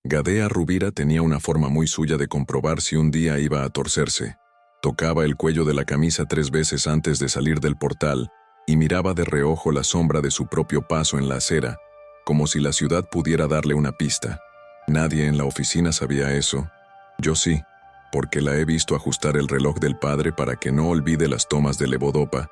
Gadea Rubira tenía una forma muy suya de comprobar si un día iba a torcerse. Tocaba el cuello de la camisa 3 veces antes de salir del portal y miraba de reojo la sombra de su propio paso en la acera, como si la ciudad pudiera darle una pista. Nadie en la oficina sabía eso. Yo sí, porque la he visto ajustar el reloj del padre para que no olvide las tomas de levodopa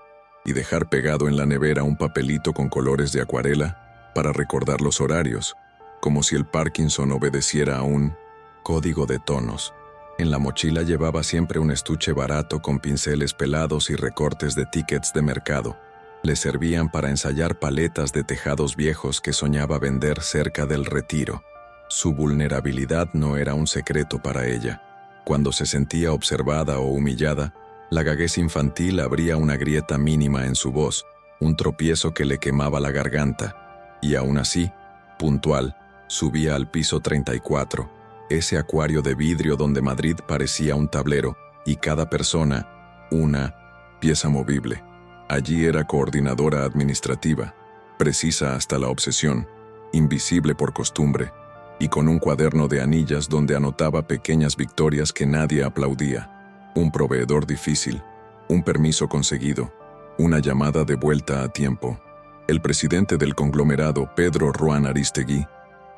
y dejar pegado en la nevera un papelito con colores de acuarela para recordar los horarios, como si el Parkinson obedeciera a un código de tonos. En la mochila llevaba siempre un estuche barato con pinceles pelados y recortes de tickets de mercado. Le servían para ensayar paletas de tejados viejos que soñaba vender cerca del Retiro. Su vulnerabilidad no era un secreto para ella. Cuando se sentía observada o humillada, la gaguez infantil abría una grieta mínima en su voz, un tropiezo que le quemaba la garganta, y aún así, puntual, subía al piso 34, ese acuario de vidrio donde Madrid parecía un tablero y cada persona, una pieza movible. Allí era coordinadora administrativa, precisa hasta la obsesión, invisible por costumbre, y con un cuaderno de anillas donde anotaba pequeñas victorias que nadie aplaudía. Un proveedor difícil, un permiso conseguido, una llamada de vuelta a tiempo. El presidente del conglomerado, Pedro Ruán Aristegui,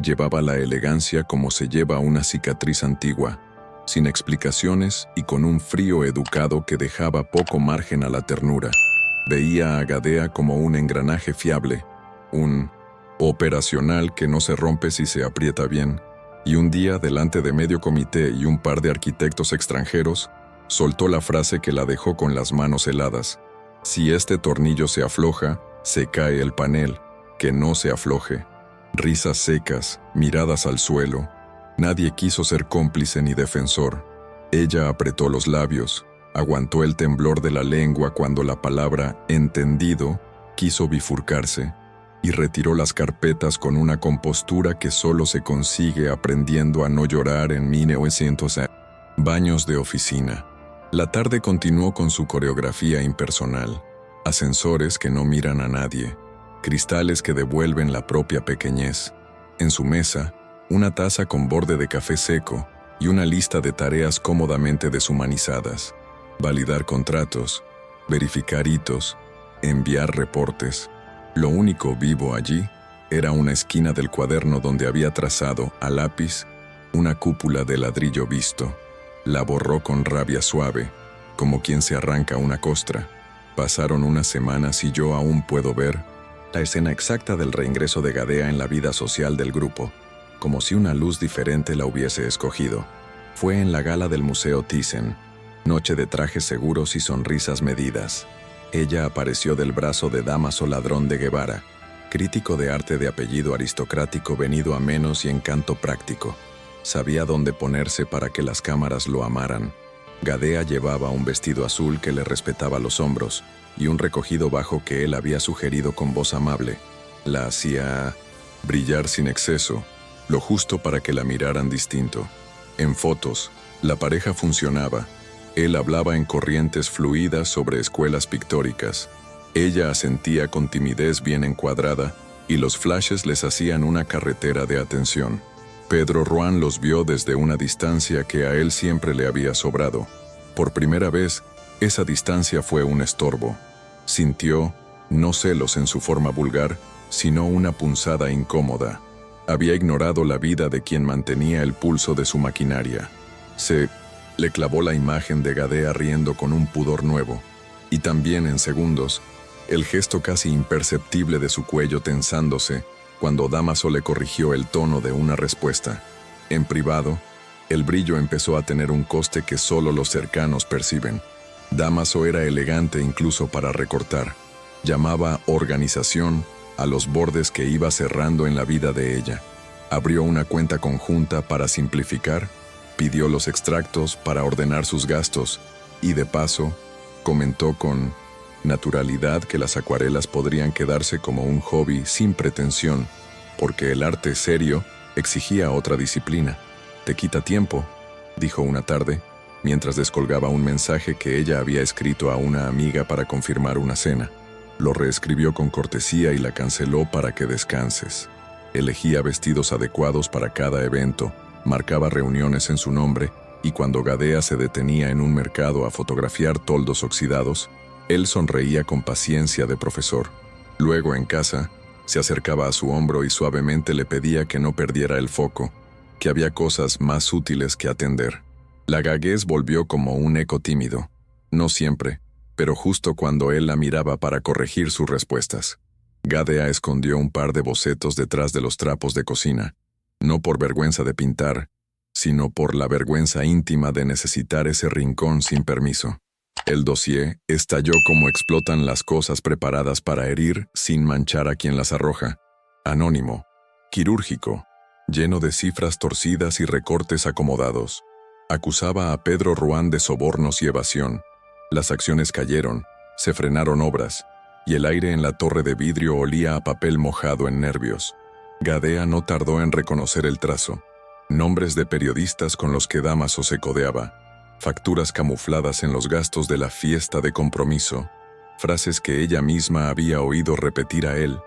llevaba la elegancia como se lleva una cicatriz antigua, sin explicaciones y con un frío educado que dejaba poco margen a la ternura. Veía a Gadea como un engranaje fiable, un operacional que no se rompe si se aprieta bien, y un día, delante de medio comité y un par de arquitectos extranjeros, soltó la frase que la dejó con las manos heladas: si este tornillo se afloja, se cae el panel, que no se afloje. Risas secas, miradas al suelo. Nadie quiso ser cómplice ni defensor. Ella apretó los labios, aguantó el temblor de la lengua cuando la palabra «entendido» quiso bifurcarse, y retiró las carpetas con una compostura que solo se consigue aprendiendo a no llorar en 1900. Baños de oficina. La tarde continuó con su coreografía impersonal. Ascensores que no miran a nadie. Cristales que devuelven la propia pequeñez. En su mesa, una taza con borde de café seco y una lista de tareas cómodamente deshumanizadas. Validar contratos, verificar hitos, enviar reportes. Lo único vivo allí era una esquina del cuaderno donde había trazado, a lápiz, una cúpula de ladrillo visto. La borró con rabia suave, como quien se arranca una costra. Pasaron unas semanas y yo aún puedo ver la escena exacta del reingreso de Gadea en la vida social del grupo, como si una luz diferente la hubiese escogido. Fue en la gala del Museo Thyssen, noche de trajes seguros y sonrisas medidas. Ella apareció del brazo de Dámaso Ladrón de Guevara, crítico de arte de apellido aristocrático venido a menos y encanto práctico. Sabía dónde ponerse para que las cámaras lo amaran. Gadea llevaba un vestido azul que le respetaba los hombros y un recogido bajo que él había sugerido con voz amable. La hacía brillar sin exceso, lo justo para que la miraran distinto. En fotos, la pareja funcionaba. Él hablaba en corrientes fluidas sobre escuelas pictóricas. Ella asentía con timidez bien encuadrada y los flashes les hacían una carretera de atención. Pedro Ruán los vio desde una distancia que a él siempre le había sobrado. Por primera vez, esa distancia fue un estorbo. Sintió, no celos en su forma vulgar, sino una punzada incómoda. Había ignorado la vida de quien mantenía el pulso de su maquinaria. Le clavó la imagen de Gadea riendo con un pudor nuevo, y también en segundos, el gesto casi imperceptible de su cuello tensándose cuando Dámaso le corrigió el tono de una respuesta. En privado, el brillo empezó a tener un coste que solo los cercanos perciben. Dámaso era elegante incluso para recortar. Llamaba organización a los bordes que iba cerrando en la vida de ella. Abrió una cuenta conjunta para simplificar, pidió los extractos para ordenar sus gastos y, de paso, comentó con naturalidad que las acuarelas podrían quedarse como un hobby sin pretensión, porque el arte serio exigía otra disciplina. «Te quita tiempo», dijo una tarde, mientras descolgaba un mensaje que ella había escrito a una amiga para confirmar una cena. Lo reescribió con cortesía y la canceló para que descanses. Elegía vestidos adecuados para cada evento, Marcaba reuniones en su nombre, y cuando Gadea se detenía en un mercado a fotografiar toldos oxidados, él sonreía con paciencia de profesor. Luego, en casa, se acercaba a su hombro y suavemente le pedía que no perdiera el foco, que había cosas más útiles que atender. La gaguez volvió como un eco tímido. No siempre, pero justo cuando él la miraba para corregir sus respuestas. Gadea escondió un par de bocetos detrás de los trapos de cocina, no por vergüenza de pintar, sino por la vergüenza íntima de necesitar ese rincón sin permiso. El dossier estalló como explotan las cosas preparadas para herir sin manchar a quien las arroja. Anónimo, quirúrgico, lleno de cifras torcidas y recortes acomodados. Acusaba a Pedro Ruán de sobornos y evasión. Las acciones cayeron, se frenaron obras, y el aire en la torre de vidrio olía a papel mojado en nervios. Gadea no tardó en reconocer el trazo. Nombres de periodistas con los que Dámaso se codeaba, facturas camufladas en los gastos de la fiesta de compromiso, frases que ella misma había oído repetir a él,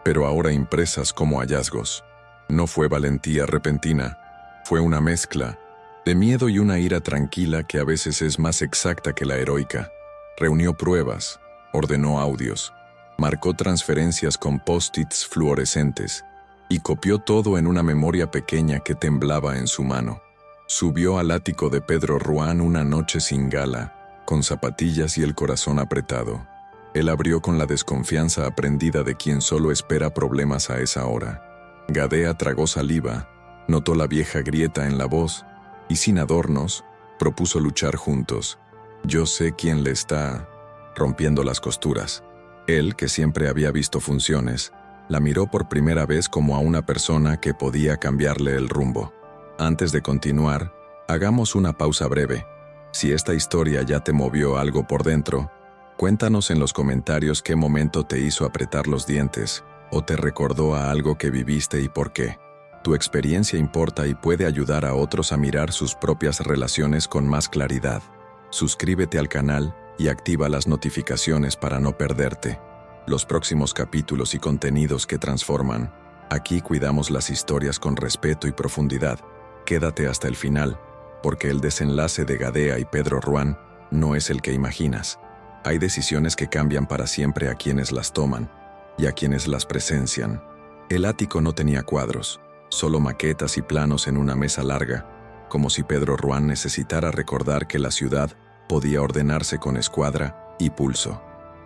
pero ahora impresas como hallazgos. No fue valentía repentina, fue una mezcla de miedo y una ira tranquila que a veces es más exacta que la heroica. Reunió pruebas, ordenó audios, marcó transferencias con post-its fluorescentes y copió todo en una memoria pequeña que temblaba en su mano. Subió al ático de Pedro Ruán una noche sin gala, con zapatillas y el corazón apretado. Él abrió con la desconfianza aprendida de quien solo espera problemas a esa hora. Gadea tragó saliva, notó la vieja grieta en la voz, y sin adornos, propuso luchar juntos. Yo sé quién le está rompiendo las costuras. Él, que siempre había visto funciones, la miró por primera vez como a una persona que podía cambiarle el rumbo. Antes de continuar, hagamos una pausa breve. Si esta historia ya te movió algo por dentro, cuéntanos en los comentarios qué momento te hizo apretar los dientes o te recordó a algo que viviste y por qué. Tu experiencia importa y puede ayudar a otros a mirar sus propias relaciones con más claridad. Suscríbete al canal y activa las notificaciones para no perderte los próximos capítulos y contenidos que transforman. Aquí cuidamos las historias con respeto y profundidad. Quédate hasta el final, porque el desenlace de Gadea y Pedro Ruán no es el que imaginas. Hay decisiones que cambian para siempre a quienes las toman y a quienes las presencian. El ático no tenía cuadros, solo maquetas y planos en una mesa larga, como si Pedro Ruán necesitara recordar que la ciudad podía ordenarse con escuadra y pulso.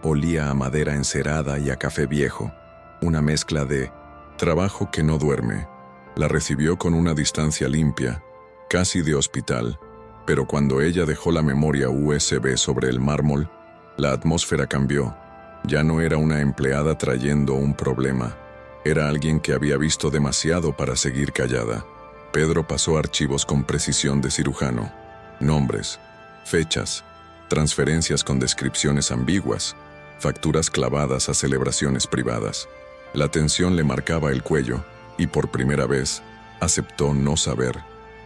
Olía a madera encerada y a café viejo, una mezcla de trabajo que no duerme. La recibió con una distancia limpia, casi de hospital, pero cuando ella dejó la memoria USB sobre el mármol, la atmósfera cambió. Ya no era una empleada trayendo un problema, era alguien que había visto demasiado para seguir callada. Pedro pasó archivos con precisión de cirujano, nombres, fechas, transferencias con descripciones ambiguas, facturas clavadas a celebraciones privadas. La tensión le marcaba el cuello, y por primera vez, aceptó no saber.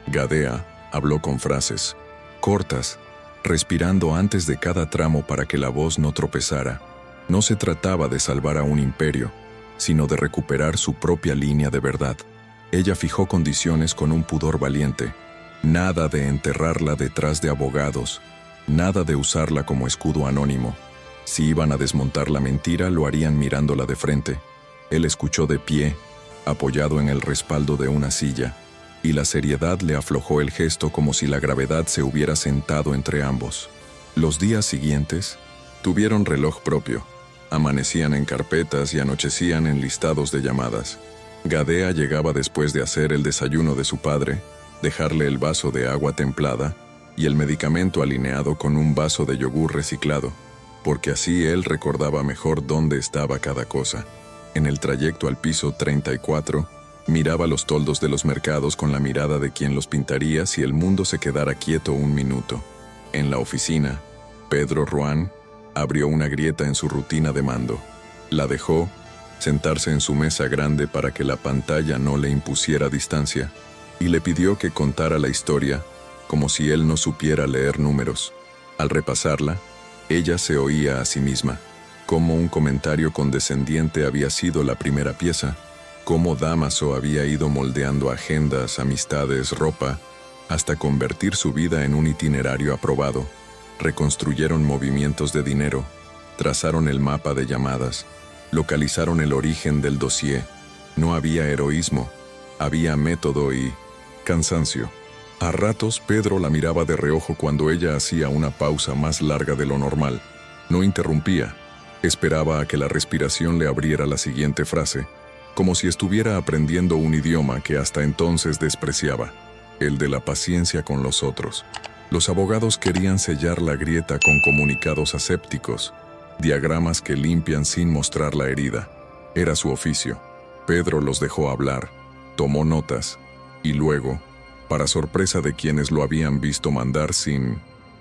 Gadea habló con frases cortas, respirando antes de cada tramo para que la voz no tropezara. No se trataba de salvar a un imperio, sino de recuperar su propia línea de verdad. Ella fijó condiciones con un pudor valiente. Nada de enterrarla detrás de abogados, nada de usarla como escudo anónimo. Si iban a desmontar la mentira, lo harían mirándola de frente. Él escuchó de pie, apoyado en el respaldo de una silla, y la seriedad le aflojó el gesto como si la gravedad se hubiera sentado entre ambos. Los días siguientes tuvieron reloj propio. Amanecían en carpetas y anochecían en listados de llamadas. Gadea llegaba después de hacer el desayuno de su padre, dejarle el vaso de agua templada y el medicamento alineado con un vaso de yogur reciclado, porque así él recordaba mejor dónde estaba cada cosa. En el trayecto al piso 34, miraba los toldos de los mercados con la mirada de quien los pintaría si el mundo se quedara quieto un minuto. En la oficina, Pedro Ruán abrió una grieta en su rutina de mando. La dejó sentarse en su mesa grande para que la pantalla no le impusiera distancia, y le pidió que contara la historia como si él no supiera leer números. Al repasarla, ella se oía a sí misma, como un comentario condescendiente había sido la primera pieza, Cómo Dámaso había ido moldeando agendas, amistades, ropa, hasta convertir su vida en un itinerario aprobado. Reconstruyeron movimientos de dinero, trazaron el mapa de llamadas, localizaron el origen del dossier. No había heroísmo, había método y cansancio. A ratos Pedro la miraba de reojo cuando ella hacía una pausa más larga de lo normal. No interrumpía, esperaba a que la respiración le abriera la siguiente frase, como si estuviera aprendiendo un idioma que hasta entonces despreciaba, el de la paciencia con los otros. Los abogados querían sellar la grieta con comunicados asépticos, diagramas que limpian sin mostrar la herida. Era su oficio. Pedro los dejó hablar, tomó notas, y luego, para sorpresa de quienes lo habían visto mandar sin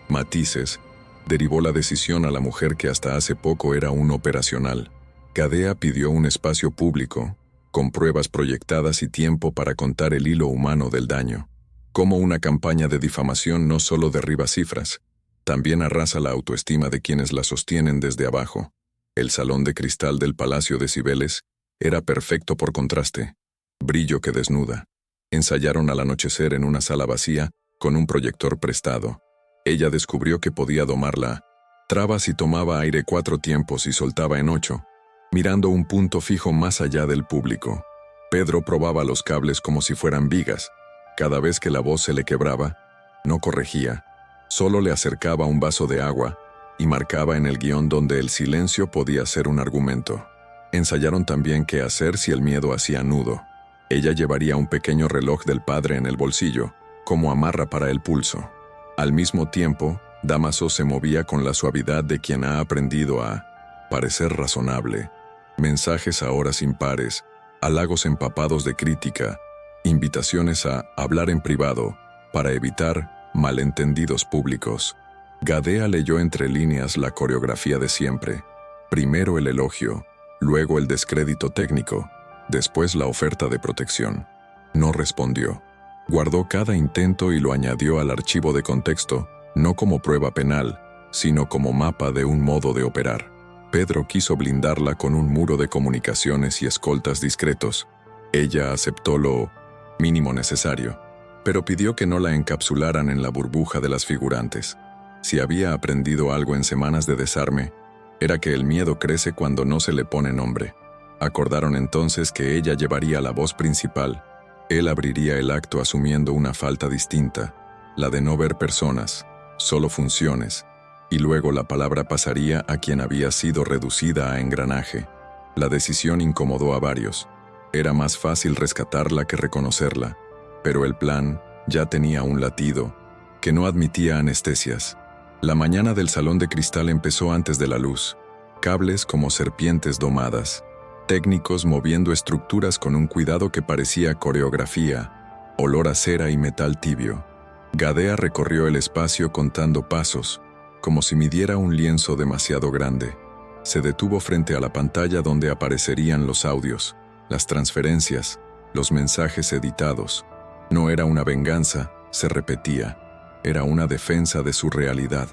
matices, derivó la decisión a la mujer que hasta hace poco era un operacional. Gadea pidió un espacio público, con pruebas proyectadas y tiempo para contar el hilo humano del daño. Cómo una campaña de difamación no solo derriba cifras, también arrasa la autoestima de quienes la sostienen desde abajo. El salón de cristal del Palacio de Cibeles era perfecto por contraste, brillo que desnuda. Ensayaron al anochecer en una sala vacía, con un proyector prestado. Ella descubrió que podía domarla. Traba si tomaba aire 4 tiempos y soltaba en 8, mirando un punto fijo más allá del público. Pedro probaba los cables como si fueran vigas. Cada vez que la voz se le quebraba, no corregía, solo le acercaba un vaso de agua y marcaba en el guión donde el silencio podía ser un argumento. Ensayaron también qué hacer si el miedo hacía nudo. Ella llevaría un pequeño reloj del padre en el bolsillo, como amarra para el pulso. Al mismo tiempo, Dámaso se movía con la suavidad de quien ha aprendido a parecer razonable. Mensajes a horas impares, halagos empapados de crítica, invitaciones a hablar en privado para evitar malentendidos públicos. Gadea leyó entre líneas la coreografía de siempre. Primero el elogio, luego el descrédito técnico, después la oferta de protección. No respondió. Guardó cada intento y lo añadió al archivo de contexto, no como prueba penal, sino como mapa de un modo de operar. Pedro quiso blindarla con un muro de comunicaciones y escoltas discretos. Ella aceptó lo mínimo necesario, pero pidió que no la encapsularan en la burbuja de las figurantes. Si había aprendido algo en semanas de desarme, era que el miedo crece cuando no se le pone nombre. Acordaron entonces que ella llevaría la voz principal. Él abriría el acto asumiendo una falta distinta, la de no ver personas, solo funciones, y luego la palabra pasaría a quien había sido reducida a engranaje. La decisión incomodó a varios. Era más fácil rescatarla que reconocerla, pero el plan ya tenía un latido que no admitía anestesias. La mañana del salón de cristal empezó antes de la luz, cables como serpientes domadas, técnicos moviendo estructuras con un cuidado que parecía coreografía, olor a cera y metal tibio. Gadea recorrió el espacio contando pasos, como si midiera un lienzo demasiado grande. Se detuvo frente a la pantalla donde aparecerían los audios, las transferencias, los mensajes editados. No era una venganza, se repetía. Era una defensa de su realidad.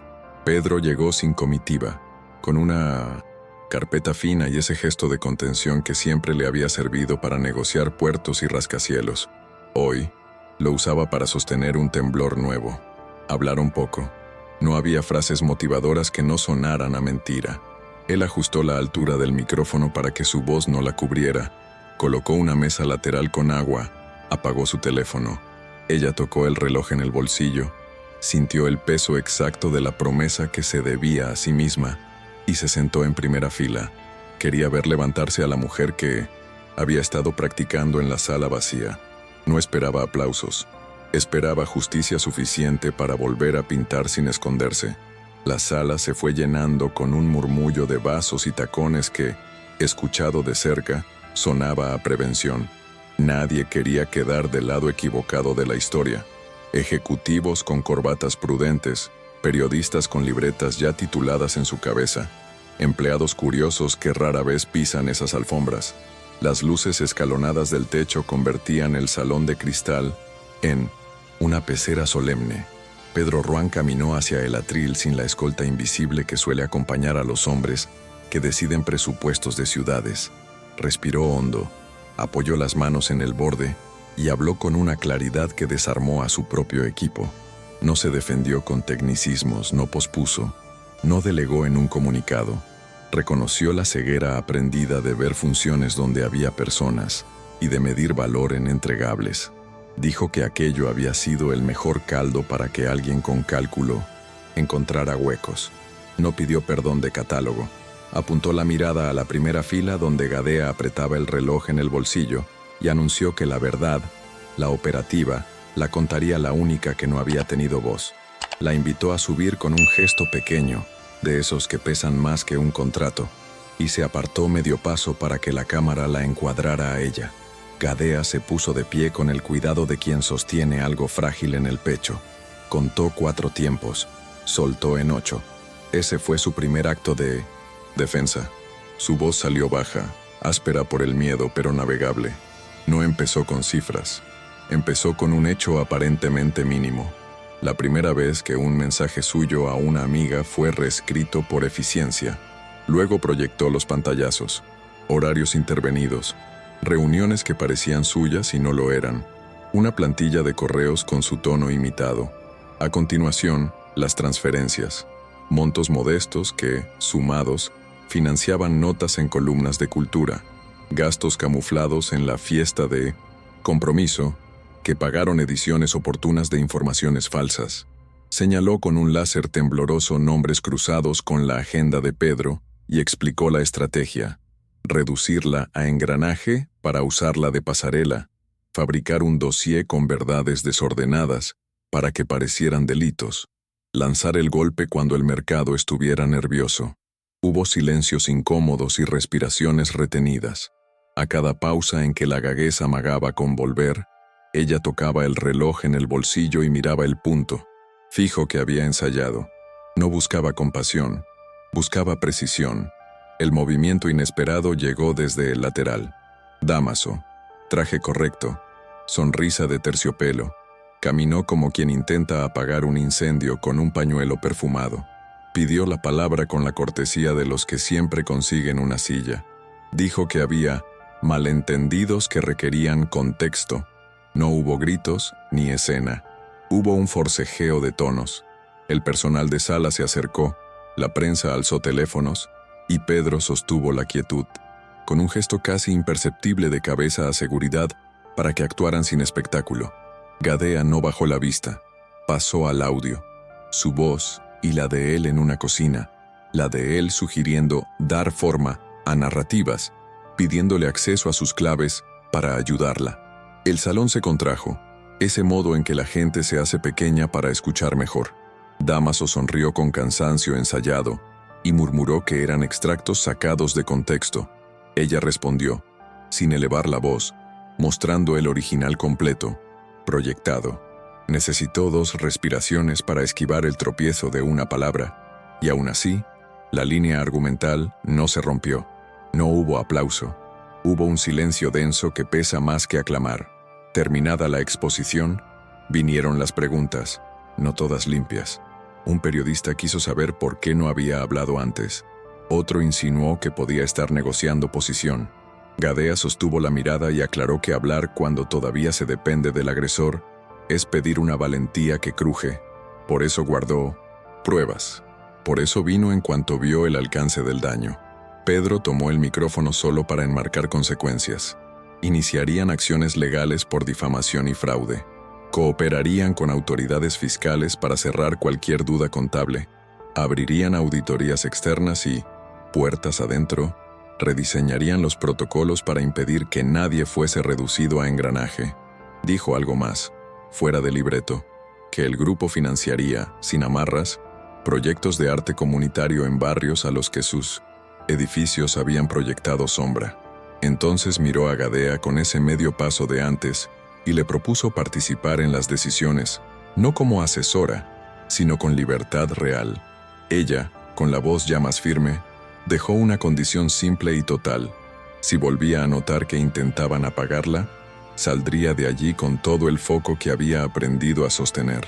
Pedro llegó sin comitiva, con una carpeta fina y ese gesto de contención que siempre le había servido para negociar puertos y rascacielos. Hoy, lo usaba para sostener un temblor nuevo. Hablaron poco. No había frases motivadoras que no sonaran a mentira. Él ajustó la altura del micrófono para que su voz no la cubriera. Colocó una mesa lateral con agua. Apagó su teléfono. Ella tocó el reloj en el bolsillo. Sintió el peso exacto de la promesa que se debía a sí misma y se sentó en primera fila. Quería ver levantarse a la mujer que había estado practicando en la sala vacía. No esperaba aplausos. Esperaba justicia suficiente para volver a pintar sin esconderse. La sala se fue llenando con un murmullo de vasos y tacones que, escuchado de cerca, sonaba a prevención. Nadie quería quedar del lado equivocado de la historia. Ejecutivos con corbatas prudentes, periodistas con libretas ya tituladas en su cabeza, empleados curiosos que rara vez pisan esas alfombras. Las luces escalonadas del techo convertían el salón de cristal en una pecera solemne. Pedro Ruán caminó hacia el atril sin la escolta invisible que suele acompañar a los hombres que deciden presupuestos de ciudades. Respiró hondo. Apoyó las manos en el borde y habló con una claridad que desarmó a su propio equipo. No se defendió con tecnicismos, no pospuso, no delegó en un comunicado. Reconoció la ceguera aprendida de ver funciones donde había personas y de medir valor en entregables. Dijo que aquello había sido el mejor caldo para que alguien con cálculo encontrara huecos. No pidió perdón de catálogo. Apuntó la mirada a la primera fila donde Gadea apretaba el reloj en el bolsillo y anunció que la verdad, la operativa, la contaría la única que no había tenido voz. La invitó a subir con un gesto pequeño, de esos que pesan más que un contrato, y se apartó medio paso para que la cámara la encuadrara a ella. Gadea se puso de pie con el cuidado de quien sostiene algo frágil en el pecho. Contó 4 tiempos, soltó en 8. Ese fue su primer acto de defensa. Su voz salió baja, áspera por el miedo, pero navegable. No empezó con cifras. Empezó con un hecho aparentemente mínimo. La primera vez que un mensaje suyo a una amiga fue reescrito por eficiencia. Luego proyectó los pantallazos, horarios intervenidos, reuniones que parecían suyas y no lo eran, una plantilla de correos con su tono imitado. A continuación, las transferencias, montos modestos que, sumados, financiaban notas en columnas de cultura, gastos camuflados en la fiesta de compromiso, que pagaron ediciones oportunas de informaciones falsas. Señaló con un láser tembloroso nombres cruzados con la agenda de Pedro y explicó la estrategia: reducirla a engranaje para usarla de pasarela, fabricar un dossier con verdades desordenadas para que parecieran delitos, lanzar el golpe cuando el mercado estuviera nervioso. Hubo silencios incómodos y respiraciones retenidas. A cada pausa en que la gaguez amagaba con volver, ella tocaba el reloj en el bolsillo y miraba el punto, fijo que había ensayado. No buscaba compasión, buscaba precisión. El movimiento inesperado llegó desde el lateral. Dámaso, traje correcto, sonrisa de terciopelo. Caminó como quien intenta apagar un incendio con un pañuelo perfumado. Pidió la palabra con la cortesía de los que siempre consiguen una silla. Dijo que había malentendidos que requerían contexto. No hubo gritos ni escena. Hubo un forcejeo de tonos. El personal de sala se acercó, la prensa alzó teléfonos y Pedro sostuvo la quietud, con un gesto casi imperceptible de cabeza a seguridad para que actuaran sin espectáculo. Gadea no bajó la vista. Pasó al audio. Su voz y la de él en una cocina, la de él sugiriendo dar forma a narrativas, pidiéndole acceso a sus claves para ayudarla. El salón se contrajo, ese modo en que la gente se hace pequeña para escuchar mejor. Dámaso sonrió con cansancio ensayado y murmuró que eran extractos sacados de contexto. Ella respondió, sin elevar la voz, mostrando el original completo, proyectado. Necesitó 2 respiraciones para esquivar el tropiezo de una palabra, y aún así, la línea argumental no se rompió. No hubo aplauso. Hubo un silencio denso que pesa más que aclamar. Terminada la exposición, vinieron las preguntas, no todas limpias. Un periodista quiso saber por qué no había hablado antes. Otro insinuó que podía estar negociando posición. Gadea sostuvo la mirada y aclaró que hablar cuando todavía se depende del agresor es pedir una valentía que cruje. Por eso guardó pruebas. Por eso vino en cuanto vio el alcance del daño. Pedro tomó el micrófono solo para enmarcar consecuencias. Iniciarían acciones legales por difamación y fraude. Cooperarían con autoridades fiscales para cerrar cualquier duda contable. Abrirían auditorías externas y, puertas adentro, rediseñarían los protocolos para impedir que nadie fuese reducido a engranaje. Dijo algo más, fuera de libreto, que el grupo financiaría, sin amarras, proyectos de arte comunitario en barrios a los que sus edificios habían proyectado sombra. Entonces miró a Gadea con ese medio paso de antes y le propuso participar en las decisiones, no como asesora, sino con libertad real. Ella, con la voz ya más firme, dejó una condición simple y total. Si volvía a notar que intentaban apagarla, saldría de allí con todo el foco que había aprendido a sostener.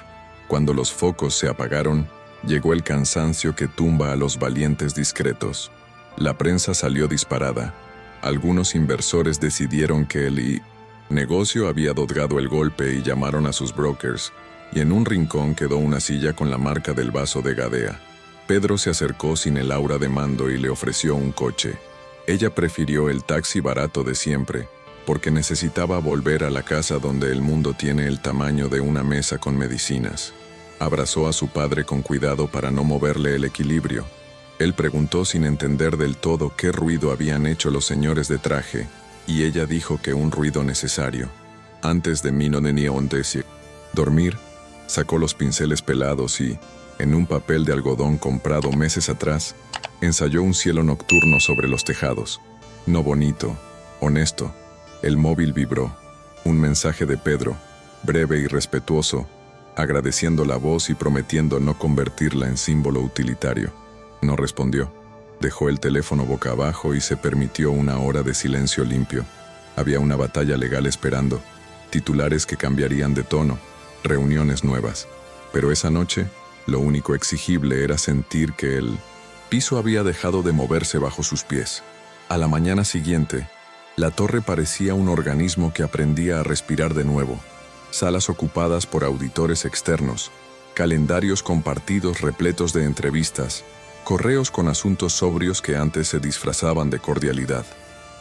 Cuando los focos se apagaron, llegó el cansancio que tumba a los valientes discretos. La prensa salió disparada. algunos inversores decidieron que el negocio había dado el golpe y llamaron a sus brokers, y en un rincón quedó una silla con la marca del vaso de Gadea. Pedro se acercó sin el aura de mando y le ofreció un coche. Ella prefirió el taxi barato de siempre, porque necesitaba volver a la casa donde el mundo tiene el tamaño de una mesa con medicinas. Abrazó a su padre con cuidado para no moverle el equilibrio. Él preguntó sin entender del todo qué ruido habían hecho los señores de traje, y ella dijo que un ruido necesario. Antes de mí no tenía donde dormir, sacó los pinceles pelados y, en un papel de algodón comprado meses atrás, ensayó un cielo nocturno sobre los tejados. No bonito, honesto. El móvil vibró. Un mensaje de Pedro, breve y respetuoso, agradeciendo la voz y prometiendo no convertirla en símbolo utilitario. No respondió. Dejó el teléfono boca abajo y se permitió una hora de silencio limpio. Había una batalla legal esperando, titulares que cambiarían de tono, reuniones nuevas. Pero esa noche, lo único exigible era sentir que el piso había dejado de moverse bajo sus pies. A la mañana siguiente, la torre parecía un organismo que aprendía a respirar de nuevo. Salas ocupadas por auditores externos, calendarios compartidos repletos de entrevistas, correos con asuntos sobrios que antes se disfrazaban de cordialidad.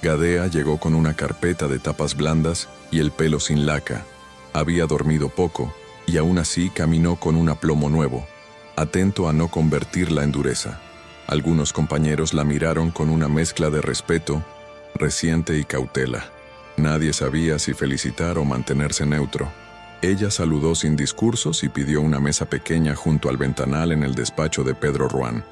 Gadea llegó con una carpeta de tapas blandas y el pelo sin laca. Había dormido poco y aún así caminó con un aplomo nuevo, atento a no convertirla en dureza. Algunos compañeros la miraron con una mezcla de respeto, reciente y cautela. Nadie sabía si felicitar o mantenerse neutro. Ella saludó sin discursos y pidió una mesa pequeña junto al ventanal en el despacho de Pedro Ruán.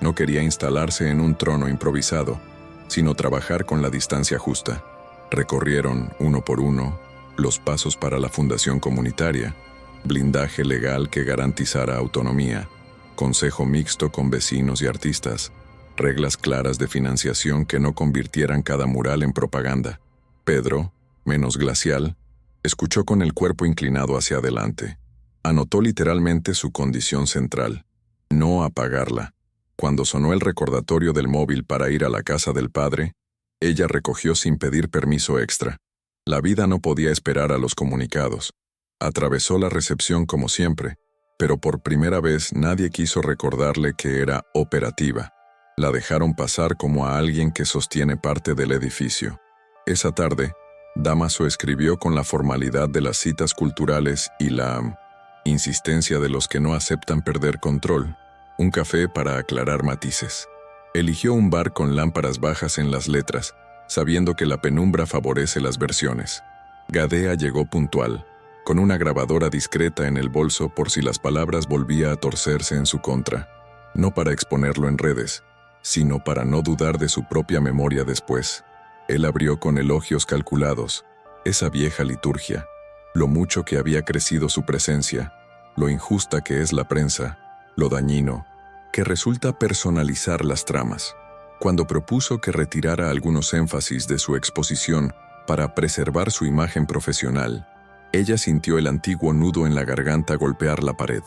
No quería instalarse en un trono improvisado, sino trabajar con la distancia justa. Recorrieron, uno por uno, los pasos para la fundación comunitaria, blindaje legal que garantizara autonomía, consejo mixto con vecinos y artistas, reglas claras de financiación que no convirtieran cada mural en propaganda. Pedro, menos glacial, escuchó con el cuerpo inclinado hacia adelante. Anotó literalmente su condición central: no apagarla. Cuando sonó el recordatorio del móvil para ir a la casa del padre, ella recogió sin pedir permiso extra. La vida no podía esperar a los comunicados. Atravesó la recepción como siempre, pero por primera vez nadie quiso recordarle que era operativa. La dejaron pasar como a alguien que sostiene parte del edificio. Esa tarde, Dámaso escribió con la formalidad de las citas culturales y la insistencia de los que no aceptan perder control, un café para aclarar matices. Eligió un bar con lámparas bajas en las letras, sabiendo que la penumbra favorece las versiones. Gadea llegó puntual, con una grabadora discreta en el bolso por si las palabras volvía a torcerse en su contra, no para exponerlo en redes, sino para no dudar de su propia memoria después. Él abrió con elogios calculados, esa vieja liturgia, lo mucho que había crecido su presencia, lo injusta que es la prensa, lo dañino, que resulta personalizar las tramas. Cuando propuso que retirara algunos énfasis de su exposición para preservar su imagen profesional, ella sintió el antiguo nudo en la garganta golpear la pared.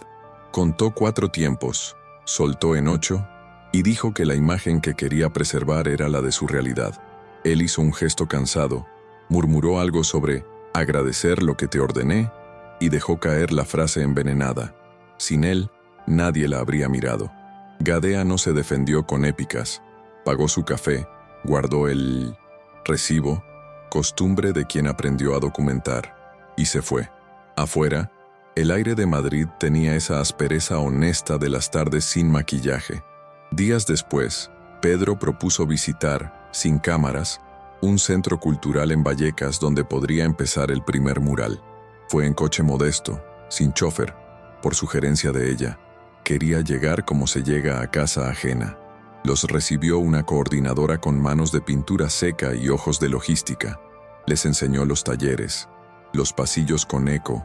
Contó 4 tiempos, soltó en 8, y dijo que la imagen que quería preservar era la de su realidad. Él hizo un gesto cansado, murmuró algo sobre agradecer lo que te ordené y dejó caer la frase envenenada. Sin él, nadie la habría mirado. Gadea no se defendió con épicas. Pagó su café, guardó el recibo, costumbre de quien aprendió a documentar, y se fue. Afuera, el aire de Madrid tenía esa aspereza honesta de las tardes sin maquillaje. Días después, Pedro propuso visitar, sin cámaras, un centro cultural en Vallecas donde podría empezar el primer mural. Fue en coche modesto, sin chofer, por sugerencia de ella. Quería llegar como se llega a casa ajena. Los recibió una coordinadora con manos de pintura seca y ojos de logística. Les enseñó los talleres, los pasillos con eco,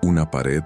una pared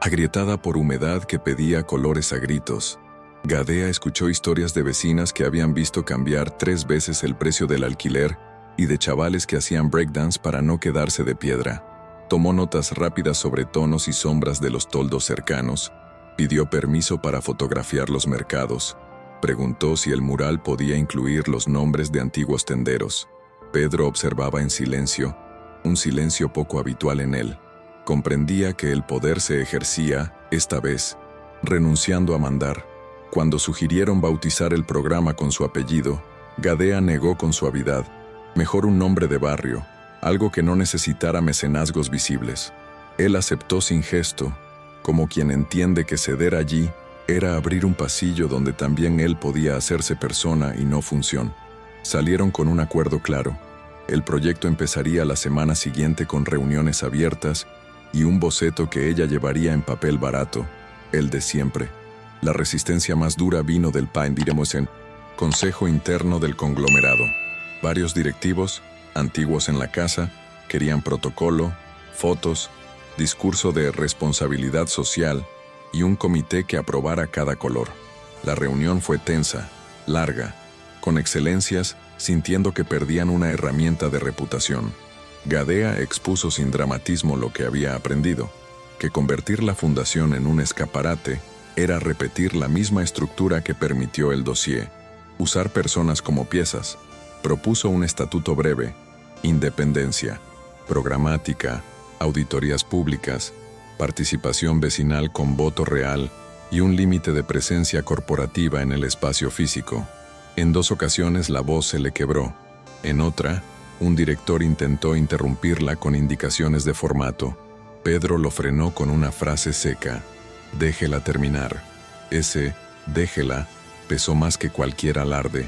agrietada por humedad que pedía colores a gritos. Gadea escuchó historias de vecinas que habían visto cambiar 3 veces el precio del alquiler y de chavales que hacían breakdance para no quedarse de piedra. Tomó notas rápidas sobre tonos y sombras de los toldos cercanos, pidió permiso para fotografiar los mercados, preguntó si el mural podía incluir los nombres de antiguos tenderos. Pedro observaba en silencio, un silencio poco habitual en él. Comprendía que el poder se ejercía, esta vez, renunciando a mandar. Cuando sugirieron bautizar el programa con su apellido, Gadea negó con suavidad. Mejor un nombre de barrio, algo que no necesitara mecenazgos visibles. Él aceptó sin gesto, como quien entiende que ceder allí era abrir un pasillo donde también él podía hacerse persona y no función. Salieron con un acuerdo claro. El proyecto empezaría la semana siguiente con reuniones abiertas y un boceto que ella llevaría en papel barato, el de siempre. La resistencia más dura vino del en consejo interno del conglomerado. Varios directivos, antiguos en la casa, querían protocolo, fotos, discurso de responsabilidad social y un comité que aprobara cada color. La reunión fue tensa, larga, con excelencias, sintiendo que perdían una herramienta de reputación. Gadea expuso sin dramatismo lo que había aprendido, que convertir la fundación en un escaparate era repetir la misma estructura que permitió el dossier, usar personas como piezas. Propuso un estatuto breve, independencia, programática, auditorías públicas, participación vecinal con voto real y un límite de presencia corporativa en el espacio físico. En 2 ocasiones la voz se le quebró. En otra, un director intentó interrumpirla con indicaciones de formato. Pedro lo frenó con una frase seca: «Déjela terminar». Ese «déjela» pesó más que cualquier alarde.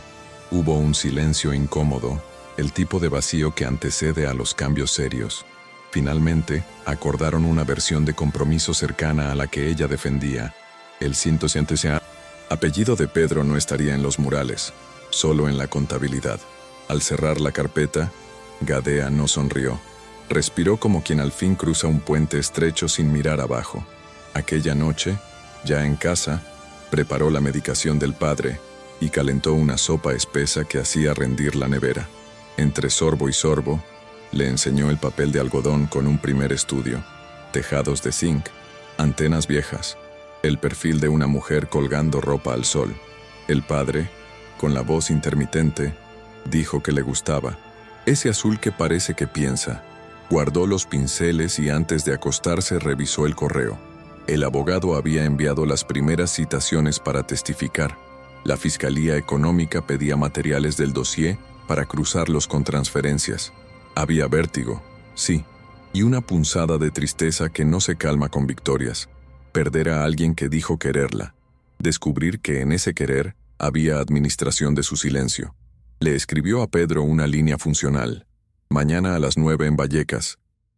Hubo un silencio incómodo, el tipo de vacío que antecede a los cambios serios. Finalmente, acordaron una versión de compromiso cercana a la que ella defendía. El apellido de Pedro no estaría en los murales, solo en la contabilidad. Al cerrar la carpeta, Gadea no sonrió. Respiró como quien al fin cruza un puente estrecho sin mirar abajo. Aquella noche, ya en casa, preparó la medicación del padre y calentó una sopa espesa que hacía rendir la nevera. Entre sorbo y sorbo, le enseñó el papel de algodón con un primer estudio, tejados de zinc, antenas viejas, el perfil de una mujer colgando ropa al sol. El padre, con la voz intermitente, dijo que le gustaba. Ese azul que parece que piensa. Guardó los pinceles y antes de acostarse revisó el correo. El abogado había enviado las primeras citaciones para testificar. La Fiscalía Económica pedía materiales del dossier para cruzarlos con transferencias. Había vértigo, sí, y una punzada de tristeza que no se calma con victorias. Perder a alguien que dijo quererla. Descubrir que en ese querer había administración de su silencio. Le escribió a Pedro una línea funcional. «Mañana a las 9 en Vallecas.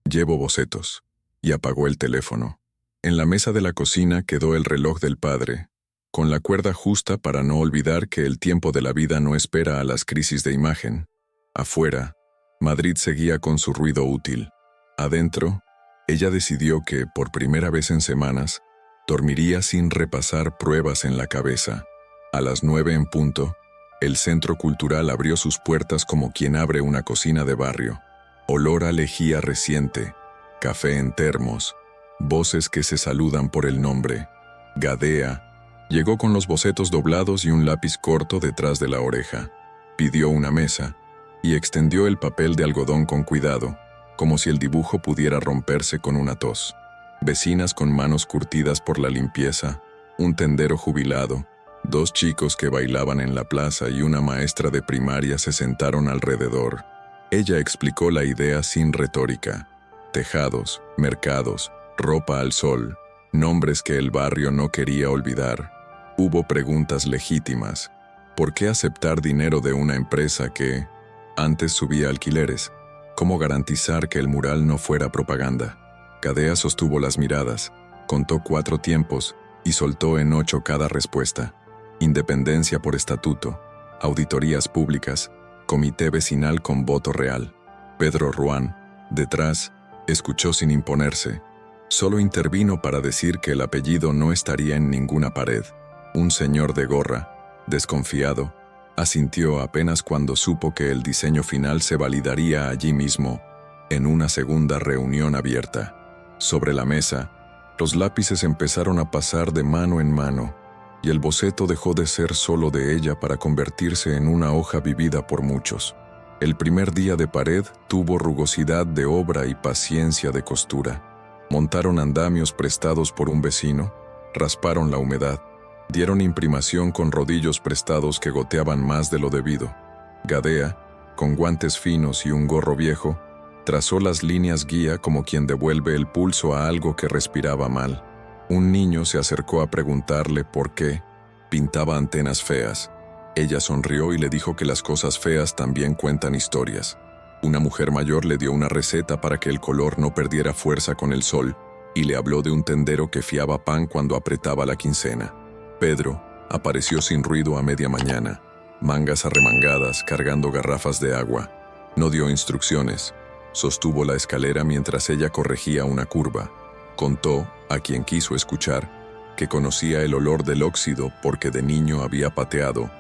Llevo bocetos». Y apagó el teléfono. En la mesa de la cocina quedó el reloj del padre, con la cuerda justa para no olvidar que el tiempo de la vida no espera a las crisis de imagen. Afuera, Madrid seguía con su ruido útil. Adentro, ella decidió que, por primera vez en semanas, dormiría sin repasar pruebas en la cabeza. A las 9 en punto, el Centro Cultural abrió sus puertas como quien abre una cocina de barrio. Olor a lejía reciente, café en termos, voces que se saludan por el nombre. Gadea llegó con los bocetos doblados y un lápiz corto detrás de la oreja. Pidió una mesa y extendió el papel de algodón con cuidado, como si el dibujo pudiera romperse con una tos. Vecinas con manos curtidas por la limpieza, un tendero jubilado, 2 chicos que bailaban en la plaza y una maestra de primaria se sentaron alrededor. Ella explicó la idea sin retórica. Tejados, mercados, ropa al sol, nombres que el barrio no quería olvidar. Hubo preguntas legítimas. ¿Por qué aceptar dinero de una empresa que antes subía alquileres? ¿Cómo garantizar que el mural no fuera propaganda? Gadea sostuvo las miradas, contó 4 tiempos y soltó en 8 cada respuesta. Independencia por estatuto, auditorías públicas, comité vecinal con voto real. Pedro Ruán, detrás, escuchó sin imponerse. Solo intervino para decir que el apellido no estaría en ninguna pared. Un señor de gorra, desconfiado, asintió apenas cuando supo que el diseño final se validaría allí mismo, en una segunda reunión abierta. Sobre la mesa, los lápices empezaron a pasar de mano en mano, y el boceto dejó de ser solo de ella para convertirse en una hoja vivida por muchos. El primer día de pared tuvo rugosidad de obra y paciencia de costura. Montaron andamios prestados por un vecino, rasparon la humedad, dieron imprimación con rodillos prestados que goteaban más de lo debido. Gadea, con guantes finos y un gorro viejo, trazó las líneas guía como quien devuelve el pulso a algo que respiraba mal. Un niño se acercó a preguntarle por qué pintaba antenas feas. Ella sonrió y le dijo que las cosas feas también cuentan historias. Una mujer mayor le dio una receta para que el color no perdiera fuerza con el sol y le habló de un tendero que fiaba pan cuando apretaba la quincena. Pedro apareció sin ruido a media mañana, mangas arremangadas, cargando garrafas de agua. No dio instrucciones. Sostuvo la escalera mientras ella corregía una curva. Contó, a quien quiso escuchar, que conocía el olor del óxido porque de niño había pateado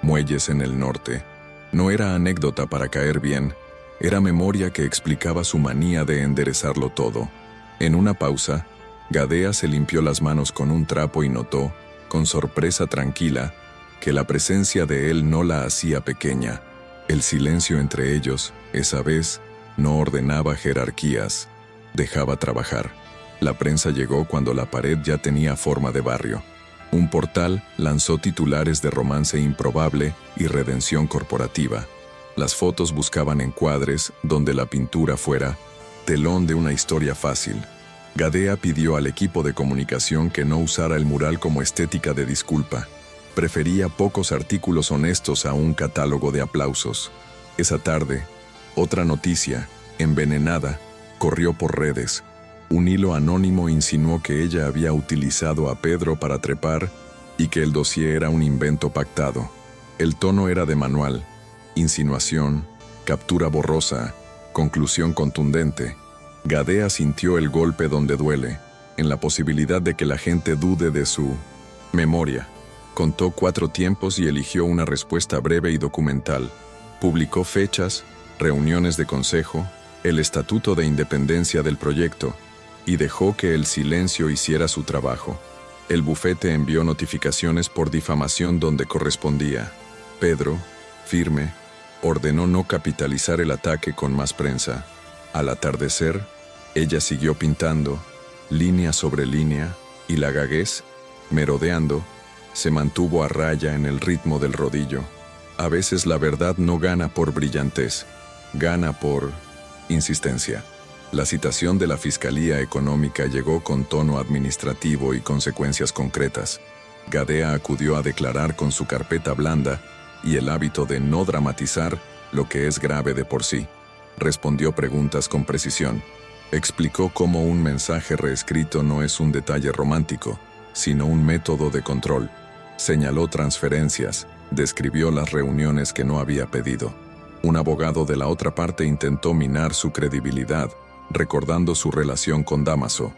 muelles en el norte. No era anécdota para caer bien, era memoria que explicaba su manía de enderezarlo todo. En una pausa, Gadea se limpió las manos con un trapo y notó, con sorpresa tranquila, que la presencia de él no la hacía pequeña. El silencio entre ellos, esa vez, no ordenaba jerarquías, dejaba trabajar. La prensa llegó cuando la pared ya tenía forma de barrio. Un portal lanzó titulares de romance improbable y redención corporativa. Las fotos buscaban encuadres donde la pintura fuera telón de una historia fácil. Gadea pidió al equipo de comunicación que no usara el mural como estética de disculpa. Prefería pocos artículos honestos a un catálogo de aplausos. Esa tarde, otra noticia, envenenada, corrió por redes. Un hilo anónimo insinuó que ella había utilizado a Pedro para trepar y que el dossier era un invento pactado. El tono era de manual, insinuación, captura borrosa, conclusión contundente. Gadea sintió el golpe donde duele, en la posibilidad de que la gente dude de su memoria. Contó 4 tiempos y eligió una respuesta breve y documental. Publicó fechas, reuniones de consejo, el estatuto de independencia del proyecto, y dejó que el silencio hiciera su trabajo. El bufete envió notificaciones por difamación donde correspondía. Pedro, firme, ordenó no capitalizar el ataque con más prensa. Al atardecer, ella siguió pintando, línea sobre línea, y la gaguez, merodeando, se mantuvo a raya en el ritmo del rodillo. A veces la verdad no gana por brillantez, gana por insistencia. La citación de la Fiscalía Económica llegó con tono administrativo y consecuencias concretas. Gadea acudió a declarar con su carpeta blanda y el hábito de no dramatizar lo que es grave de por sí. Respondió preguntas con precisión. Explicó cómo un mensaje reescrito no es un detalle romántico, sino un método de control. Señaló transferencias, describió las reuniones que no había pedido. Un abogado de la otra parte intentó minar su credibilidad, recordando su relación con Dámaso.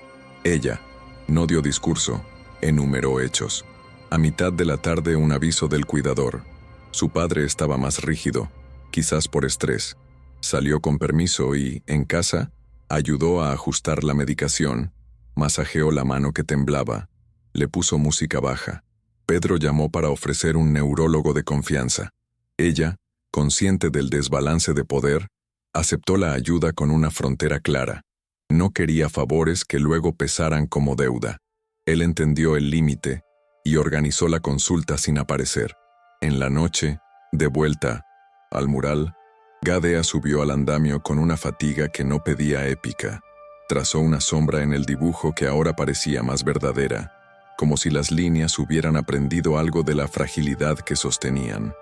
Ella no dio discurso, enumeró hechos. A mitad de la tarde un aviso del cuidador. Su padre estaba más rígido, quizás por estrés. Salió con permiso y, en casa, ayudó a ajustar la medicación, masajeó la mano que temblaba, le puso música baja. Pedro llamó para ofrecer un neurólogo de confianza. Ella, consciente del desbalance de poder, aceptó la ayuda con una frontera clara. No quería favores que luego pesaran como deuda. Él entendió el límite y organizó la consulta sin aparecer. En la noche, de vuelta al mural, Gadea subió al andamio con una fatiga que no pedía épica. Trazó una sombra en el dibujo que ahora parecía más verdadera, como si las líneas hubieran aprendido algo de la fragilidad que sostenían.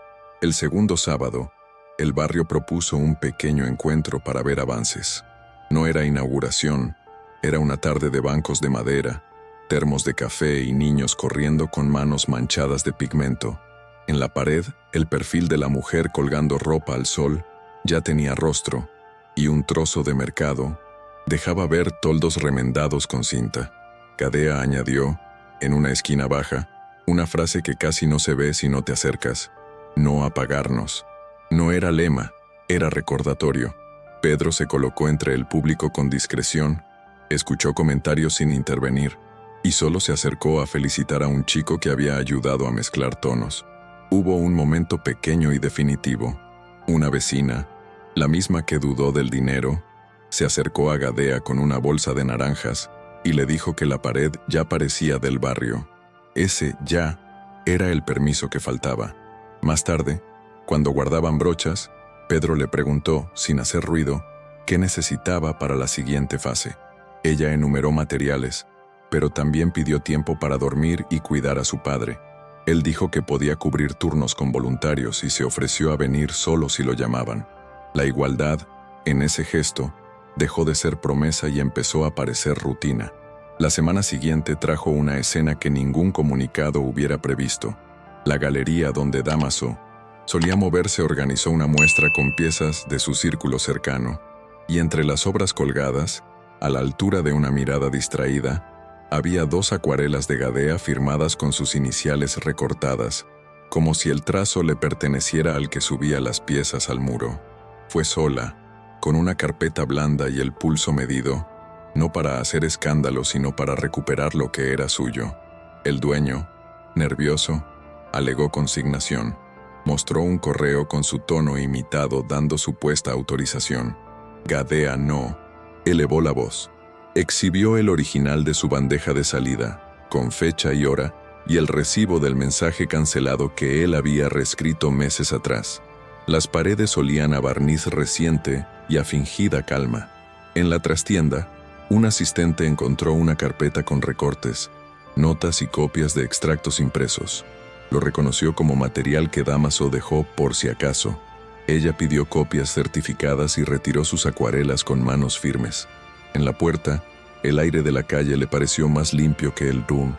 El segundo sábado, el barrio propuso un pequeño encuentro para ver avances. No era inauguración, era una tarde de bancos de madera, termos de café y niños corriendo con manos manchadas de pigmento. En la pared, el perfil de la mujer colgando ropa al sol ya tenía rostro, y un trozo de mercado dejaba ver toldos remendados con cinta. Gadea añadió, en una esquina baja, una frase que casi no se ve si no te acercas: no apagarnos. No era lema, era recordatorio. Pedro se colocó entre el público con discreción, escuchó comentarios sin intervenir, y solo se acercó a felicitar a un chico que había ayudado a mezclar tonos. Hubo un momento pequeño y definitivo. Una vecina, La misma que dudó del dinero, se acercó a Gadea con una bolsa de naranjas y le dijo que la pared ya parecía del barrio. Ese ya era el permiso que faltaba. Más tarde, cuando guardaban brochas, Pedro le preguntó, sin hacer ruido, qué necesitaba para la siguiente fase. Ella enumeró materiales, pero también pidió tiempo para dormir y cuidar a su padre. Él dijo que podía cubrir turnos con voluntarios y se ofreció a venir solo si lo llamaban. La igualdad, en ese gesto, dejó de ser promesa y empezó a parecer rutina. La semana siguiente trajo una escena que ningún comunicado hubiera previsto. La galería donde Dámaso solía moverse organizó una muestra con piezas de su círculo cercano, y entre las obras colgadas, a la altura de una mirada distraída, había 2 acuarelas de Gadea firmadas con sus iniciales recortadas, como si el trazo le perteneciera al que subía las piezas al muro. Fue sola, con una carpeta blanda y el pulso medido, no para hacer escándalo sino para recuperar lo que era suyo. El dueño, nervioso, alegó consignación. Mostró un correo con su tono imitado dando supuesta autorización. Gadea no. Elevó la voz. Exhibió el original de su bandeja de salida, con fecha y hora, y el recibo del mensaje cancelado que él había reescrito meses atrás. Las paredes olían a barniz reciente y a fingida calma. En la trastienda, un asistente encontró una carpeta con recortes, notas y copias de extractos impresos. Lo reconoció como material que Dámaso dejó por si acaso. Ella pidió copias certificadas y retiró sus acuarelas con manos firmes. En la puerta, el aire de la calle le pareció más limpio que el rum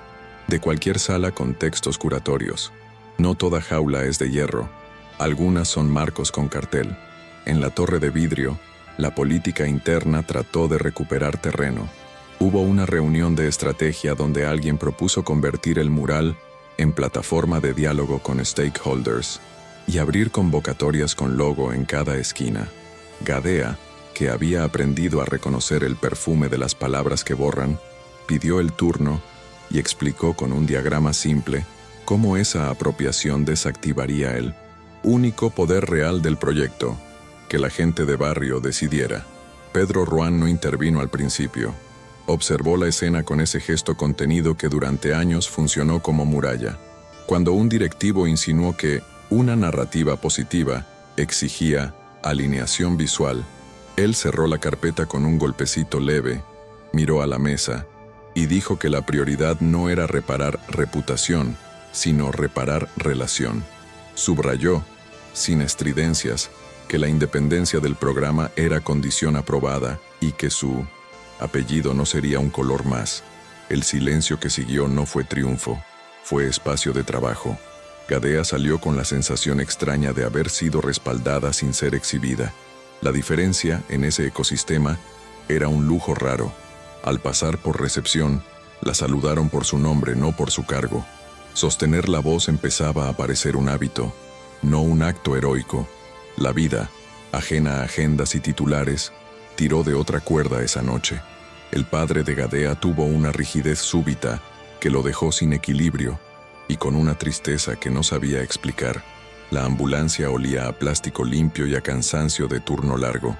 de cualquier sala con textos curatorios. No toda jaula es de hierro. Algunas son marcos con cartel. En la torre de vidrio, la política interna trató de recuperar terreno. Hubo una reunión de estrategia donde alguien propuso convertir el mural en plataforma de diálogo con stakeholders y abrir convocatorias con logo en cada esquina. Gadea, que había aprendido a reconocer el perfume de las palabras que borran, pidió el turno y explicó con un diagrama simple cómo esa apropiación desactivaría el único poder real del proyecto, que la gente de barrio decidiera. Pedro Ruán no intervino al principio. Observó la escena con ese gesto contenido que durante años funcionó como muralla. Cuando un directivo insinuó que una narrativa positiva exigía alineación visual, él cerró la carpeta con un golpecito leve, miró a la mesa y dijo que la prioridad no era reparar reputación, sino reparar relación. Subrayó, sin estridencias, que la independencia del programa era condición aprobada y que su apellido no sería un color más. El silencio que siguió no fue triunfo, fue espacio de trabajo. Gadea salió con la sensación extraña de haber sido respaldada sin ser exhibida. La diferencia en ese ecosistema era un lujo raro. Al pasar por recepción, la saludaron por su nombre, no por su cargo. Sostener la voz empezaba a parecer un hábito, no un acto heroico. La vida, ajena a agendas y titulares, tiró de otra cuerda esa noche. El padre de Gadea tuvo una rigidez súbita que lo dejó sin equilibrio y con una tristeza que no sabía explicar. La ambulancia olía a plástico limpio y a cansancio de turno largo.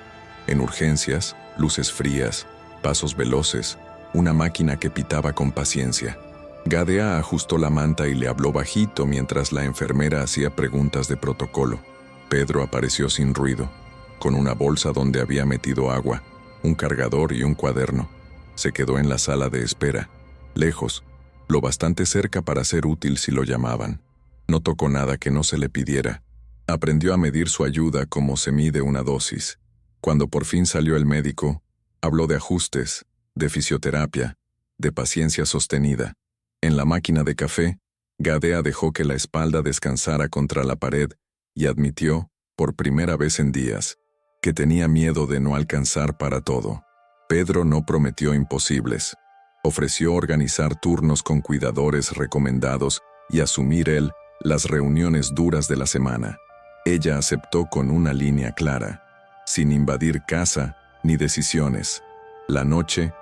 En urgencias, luces frías, pasos veloces, una máquina que pitaba con paciencia. Gadea ajustó la manta y le habló bajito mientras la enfermera hacía preguntas de protocolo. Pedro apareció sin ruido, con una bolsa donde había metido agua, un cargador y un cuaderno. Se quedó en la sala de espera, lejos, lo bastante cerca para ser útil si lo llamaban. No tocó nada que no se le pidiera. Aprendió a medir su ayuda como se mide una dosis. Cuando por fin salió el médico, habló de ajustes, de fisioterapia, de paciencia sostenida. En la máquina de café, Gadea dejó que la espalda descansara contra la pared y admitió, por primera vez en días, que tenía miedo de no alcanzar para todo. Pedro no prometió imposibles. Ofreció organizar turnos con cuidadores recomendados y asumir él las reuniones duras de la semana. Ella aceptó con una línea clara, sin invadir casa ni decisiones. La noche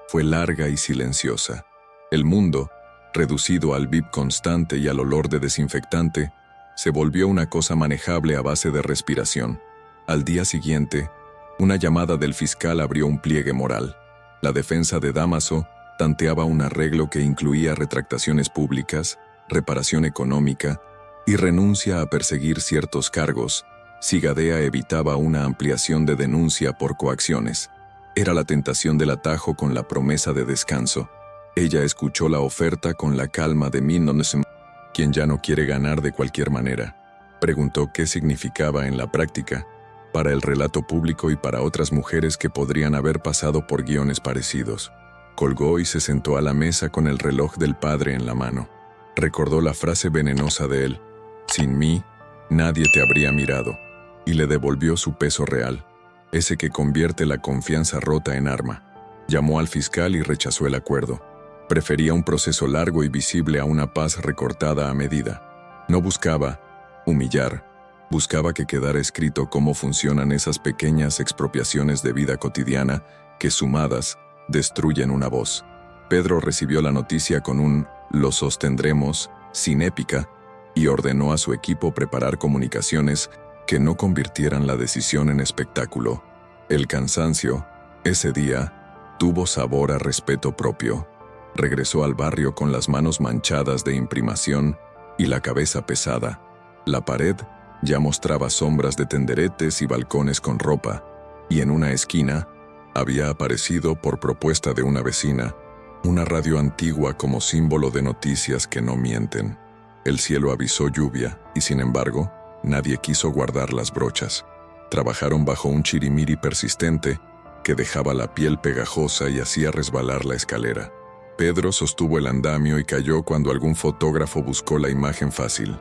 fue larga y silenciosa. El mundo, reducido al bip constante y al olor de desinfectante, se volvió una cosa manejable a base de respiración. Al día siguiente, una llamada del fiscal abrió un pliegue moral. La defensa de Dámaso tanteaba un arreglo que incluía retractaciones públicas, reparación económica y renuncia a perseguir ciertos cargos, si Gadea evitaba una ampliación de denuncia por coacciones. Era la tentación del atajo con la promesa de descanso. Ella escuchó la oferta con la calma de Minnonesem, quien ya no quiere ganar de cualquier manera. Preguntó qué significaba en la práctica, para el relato público y para otras mujeres que podrían haber pasado por guiones parecidos. Colgó y se sentó a la mesa con el reloj del padre en la mano. Recordó la frase venenosa de él: «Sin mí, nadie te habría mirado», y le devolvió su peso real, ese que convierte la confianza rota en arma. Llamó al fiscal y rechazó el acuerdo. Prefería un proceso largo y visible a una paz recortada a medida. No buscaba humillar, buscaba que quedara escrito cómo funcionan esas pequeñas expropiaciones de vida cotidiana que, sumadas, destruyen una voz. Pedro recibió la noticia con un «lo sostendremos», sin épica, y ordenó a su equipo preparar comunicaciones que no convirtieran la decisión en espectáculo. El cansancio, ese día, tuvo sabor a respeto propio. Regresó al barrio con las manos manchadas de imprimación y la cabeza pesada. La pared ya mostraba sombras de tenderetes y balcones con ropa, y en una esquina había aparecido, por propuesta de una vecina, una radio antigua como símbolo de noticias que no mienten. El cielo avisó lluvia y, sin embargo, nadie quiso guardar las brochas. Trabajaron bajo un chirimiri persistente que dejaba la piel pegajosa y hacía resbalar la escalera. Pedro sostuvo el andamio y cayó cuando algún fotógrafo buscó la imagen fácil.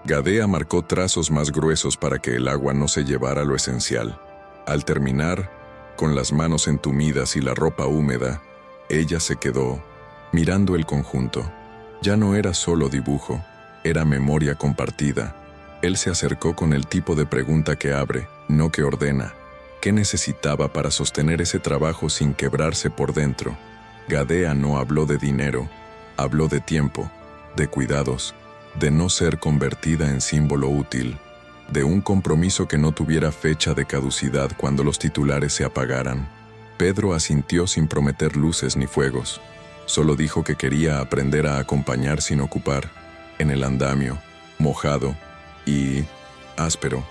Gadea marcó trazos más gruesos para que el agua no se llevara lo esencial. Al terminar, con las manos entumidas y la ropa húmeda, ella se quedó mirando el conjunto. Ya no era solo dibujo, era memoria compartida. Él se acercó con el tipo de pregunta que abre, no que ordena. ¿Qué necesitaba para sostener ese trabajo sin quebrarse por dentro? Gadea no habló de dinero, habló de tiempo, de cuidados, de no ser convertida en símbolo útil, de un compromiso que no tuviera fecha de caducidad cuando los titulares se apagaran. Pedro asintió sin prometer luces ni fuegos. Solo dijo que quería aprender a acompañar sin ocupar, en el andamio, mojado y áspero.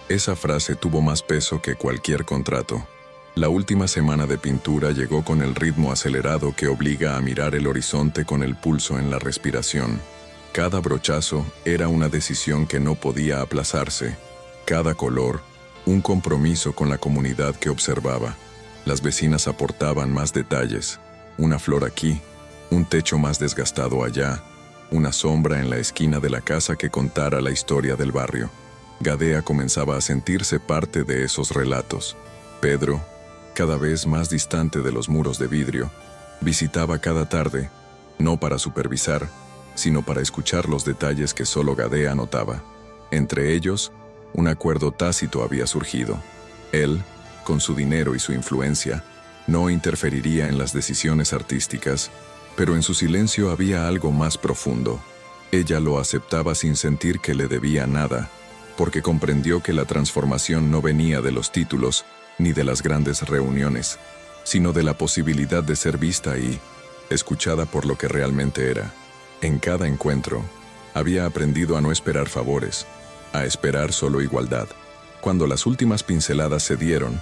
Esa frase tuvo más peso que cualquier contrato. La última semana de pintura llegó con el ritmo acelerado que obliga a mirar el horizonte con el pulso en la respiración. Cada brochazo era una decisión que no podía aplazarse. Cada color, un compromiso con la comunidad que observaba. Las vecinas aportaban más detalles. Una flor aquí, un techo más desgastado allá, una sombra en la esquina de la casa que contara la historia del barrio. Gadea comenzaba a sentirse parte de esos relatos. Pedro, cada vez más distante de los muros de vidrio, visitaba cada tarde, no para supervisar, sino para escuchar los detalles que solo Gadea notaba. Entre ellos, un acuerdo tácito había surgido. Él, con su dinero y su influencia, no interferiría en las decisiones artísticas, pero en su silencio había algo más profundo. Ella lo aceptaba sin sentir que le debía nada, porque comprendió que la transformación no venía de los títulos ni de las grandes reuniones, sino de la posibilidad de ser vista y escuchada por lo que realmente era. En cada encuentro, había aprendido a no esperar favores, a esperar solo igualdad. Cuando las últimas pinceladas se dieron,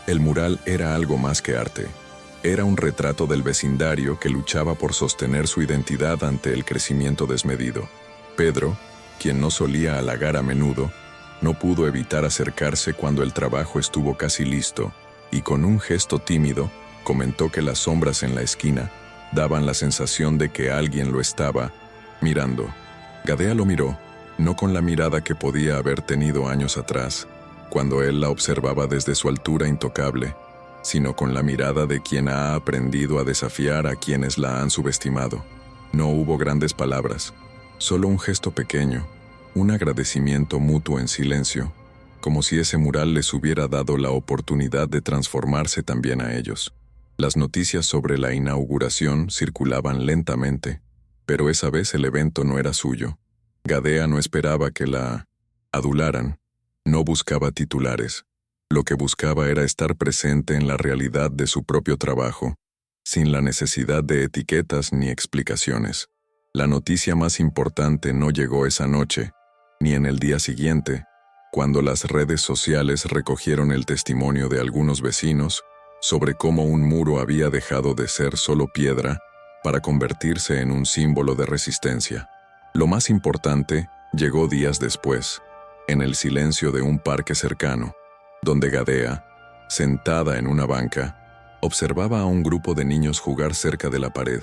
el mural era algo más que arte. Era un retrato del vecindario que luchaba por sostener su identidad ante el crecimiento desmedido. Pedro, quien no solía halagar a menudo, no pudo evitar acercarse cuando el trabajo estuvo casi listo, y con un gesto tímido, comentó que las sombras en la esquina daban la sensación de que alguien lo estaba mirando. Gadea lo miró, no con la mirada que podía haber tenido años atrás, cuando él la observaba desde su altura intocable, sino con la mirada de quien ha aprendido a desafiar a quienes la han subestimado. No hubo grandes palabras, solo un gesto pequeño, un agradecimiento mutuo en silencio, como si ese mural les hubiera dado la oportunidad de transformarse también a ellos. Las noticias sobre la inauguración circulaban lentamente, pero esa vez el evento no era suyo. Gadea no esperaba que la adularan, no buscaba titulares. Lo que buscaba era estar presente en la realidad de su propio trabajo, sin la necesidad de etiquetas ni explicaciones. La noticia más importante no llegó esa noche, ni en el día siguiente, cuando las redes sociales recogieron el testimonio de algunos vecinos sobre cómo un muro había dejado de ser solo piedra para convertirse en un símbolo de resistencia. Lo más importante llegó días después, en el silencio de un parque cercano, donde Gadea, sentada en una banca, observaba a un grupo de niños jugar cerca de la pared.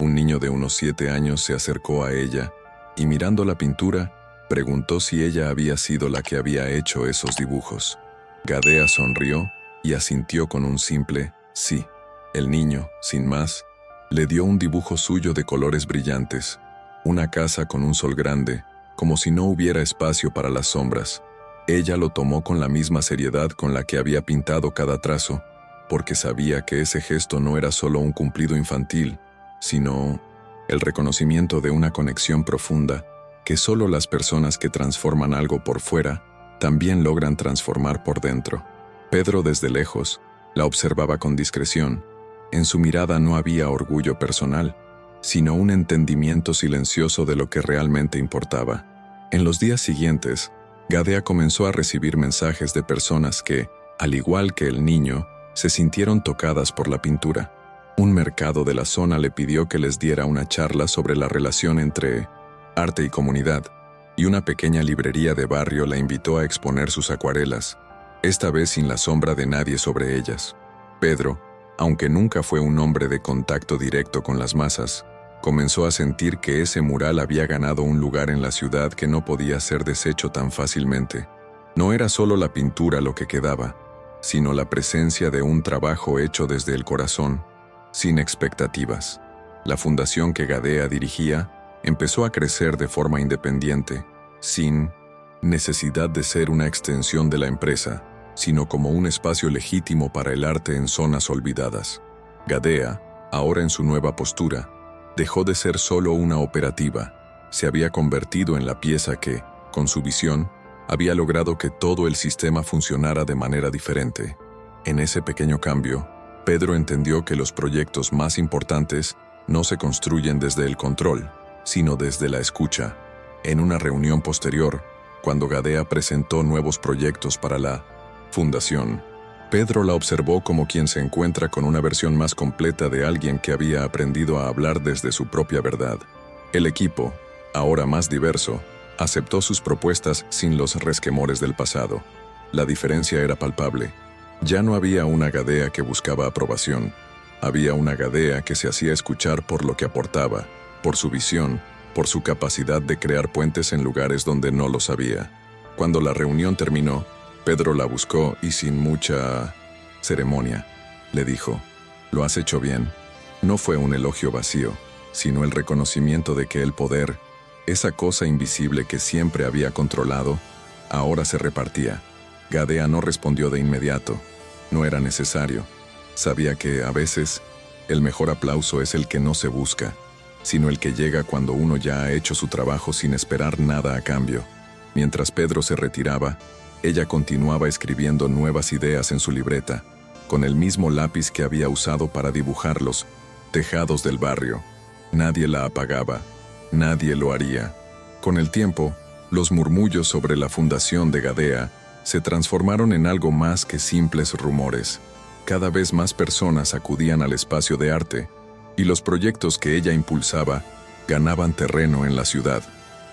Un niño de unos 7 años se acercó a ella y, mirando la pintura, preguntó si ella había sido la que había hecho esos dibujos. Gadea sonrió y asintió con un simple sí. El niño, sin más, le dio un dibujo suyo de colores brillantes, una casa con un sol grande, como si no hubiera espacio para las sombras. Ella lo tomó con la misma seriedad con la que había pintado cada trazo, porque sabía que ese gesto no era solo un cumplido infantil, sino el reconocimiento de una conexión profunda que solo las personas que transforman algo por fuera también logran transformar por dentro. Pedro, desde lejos, la observaba con discreción. En su mirada no había orgullo personal, sino un entendimiento silencioso de lo que realmente importaba. En los días siguientes, Gadea comenzó a recibir mensajes de personas que, al igual que el niño, se sintieron tocadas por la pintura. Un mercado de la zona le pidió que les diera una charla sobre la relación entre arte y comunidad, y una pequeña librería de barrio la invitó a exponer sus acuarelas, esta vez sin la sombra de nadie sobre ellas. Pedro, aunque nunca fue un hombre de contacto directo con las masas, comenzó a sentir que ese mural había ganado un lugar en la ciudad que no podía ser deshecho tan fácilmente. No era solo la pintura lo que quedaba, sino la presencia de un trabajo hecho desde el corazón, sin expectativas. La fundación que Gadea dirigía empezó a crecer de forma independiente, sin necesidad de ser una extensión de la empresa, sino como un espacio legítimo para el arte en zonas olvidadas. Gadea, ahora en su nueva postura, dejó de ser solo una operativa, se había convertido en la pieza que, con su visión, había logrado que todo el sistema funcionara de manera diferente. En ese pequeño cambio, Pedro entendió que los proyectos más importantes no se construyen desde el control, sino desde la escucha. En una reunión posterior, cuando Gadea presentó nuevos proyectos para la fundación, Pedro la observó como quien se encuentra con una versión más completa de alguien que había aprendido a hablar desde su propia verdad. El equipo, ahora más diverso, aceptó sus propuestas sin los resquemores del pasado. La diferencia era palpable. Ya no había una Gadea que buscaba aprobación. Había una Gadea que se hacía escuchar por lo que aportaba, por su visión, por su capacidad de crear puentes en lugares donde no los había. Cuando la reunión terminó, Pedro la buscó y sin mucha ceremonia, le dijo: «Lo has hecho bien». No fue un elogio vacío, sino el reconocimiento de que el poder, esa cosa invisible que siempre había controlado, ahora se repartía. Gadea no respondió de inmediato. No era necesario. Sabía que, a veces, el mejor aplauso es el que no se busca, sino el que llega cuando uno ya ha hecho su trabajo sin esperar nada a cambio. Mientras Pedro se retiraba, ella continuaba escribiendo nuevas ideas en su libreta, con el mismo lápiz que había usado para dibujar los tejados del barrio. Nadie la apagaba, nadie lo haría. Con el tiempo, los murmullos sobre la fundación de Gadea se transformaron en algo más que simples rumores. Cada vez más personas acudían al espacio de arte, y los proyectos que ella impulsaba ganaban terreno en la ciudad.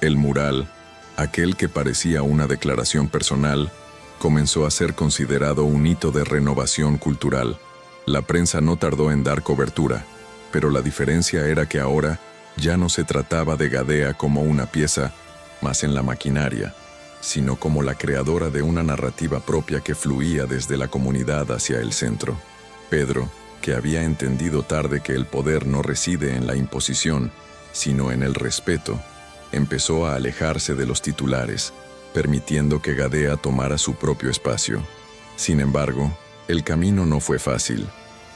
El mural, aquel que parecía una declaración personal, comenzó a ser considerado un hito de renovación cultural. La prensa no tardó en dar cobertura, pero la diferencia era que ahora ya no se trataba de Gadea como una pieza más en la maquinaria, sino como la creadora de una narrativa propia que fluía desde la comunidad hacia el centro. Pedro, que había entendido tarde que el poder no reside en la imposición, sino en el respeto, empezó a alejarse de los titulares, permitiendo que Gadea tomara su propio espacio. Sin embargo, el camino no fue fácil.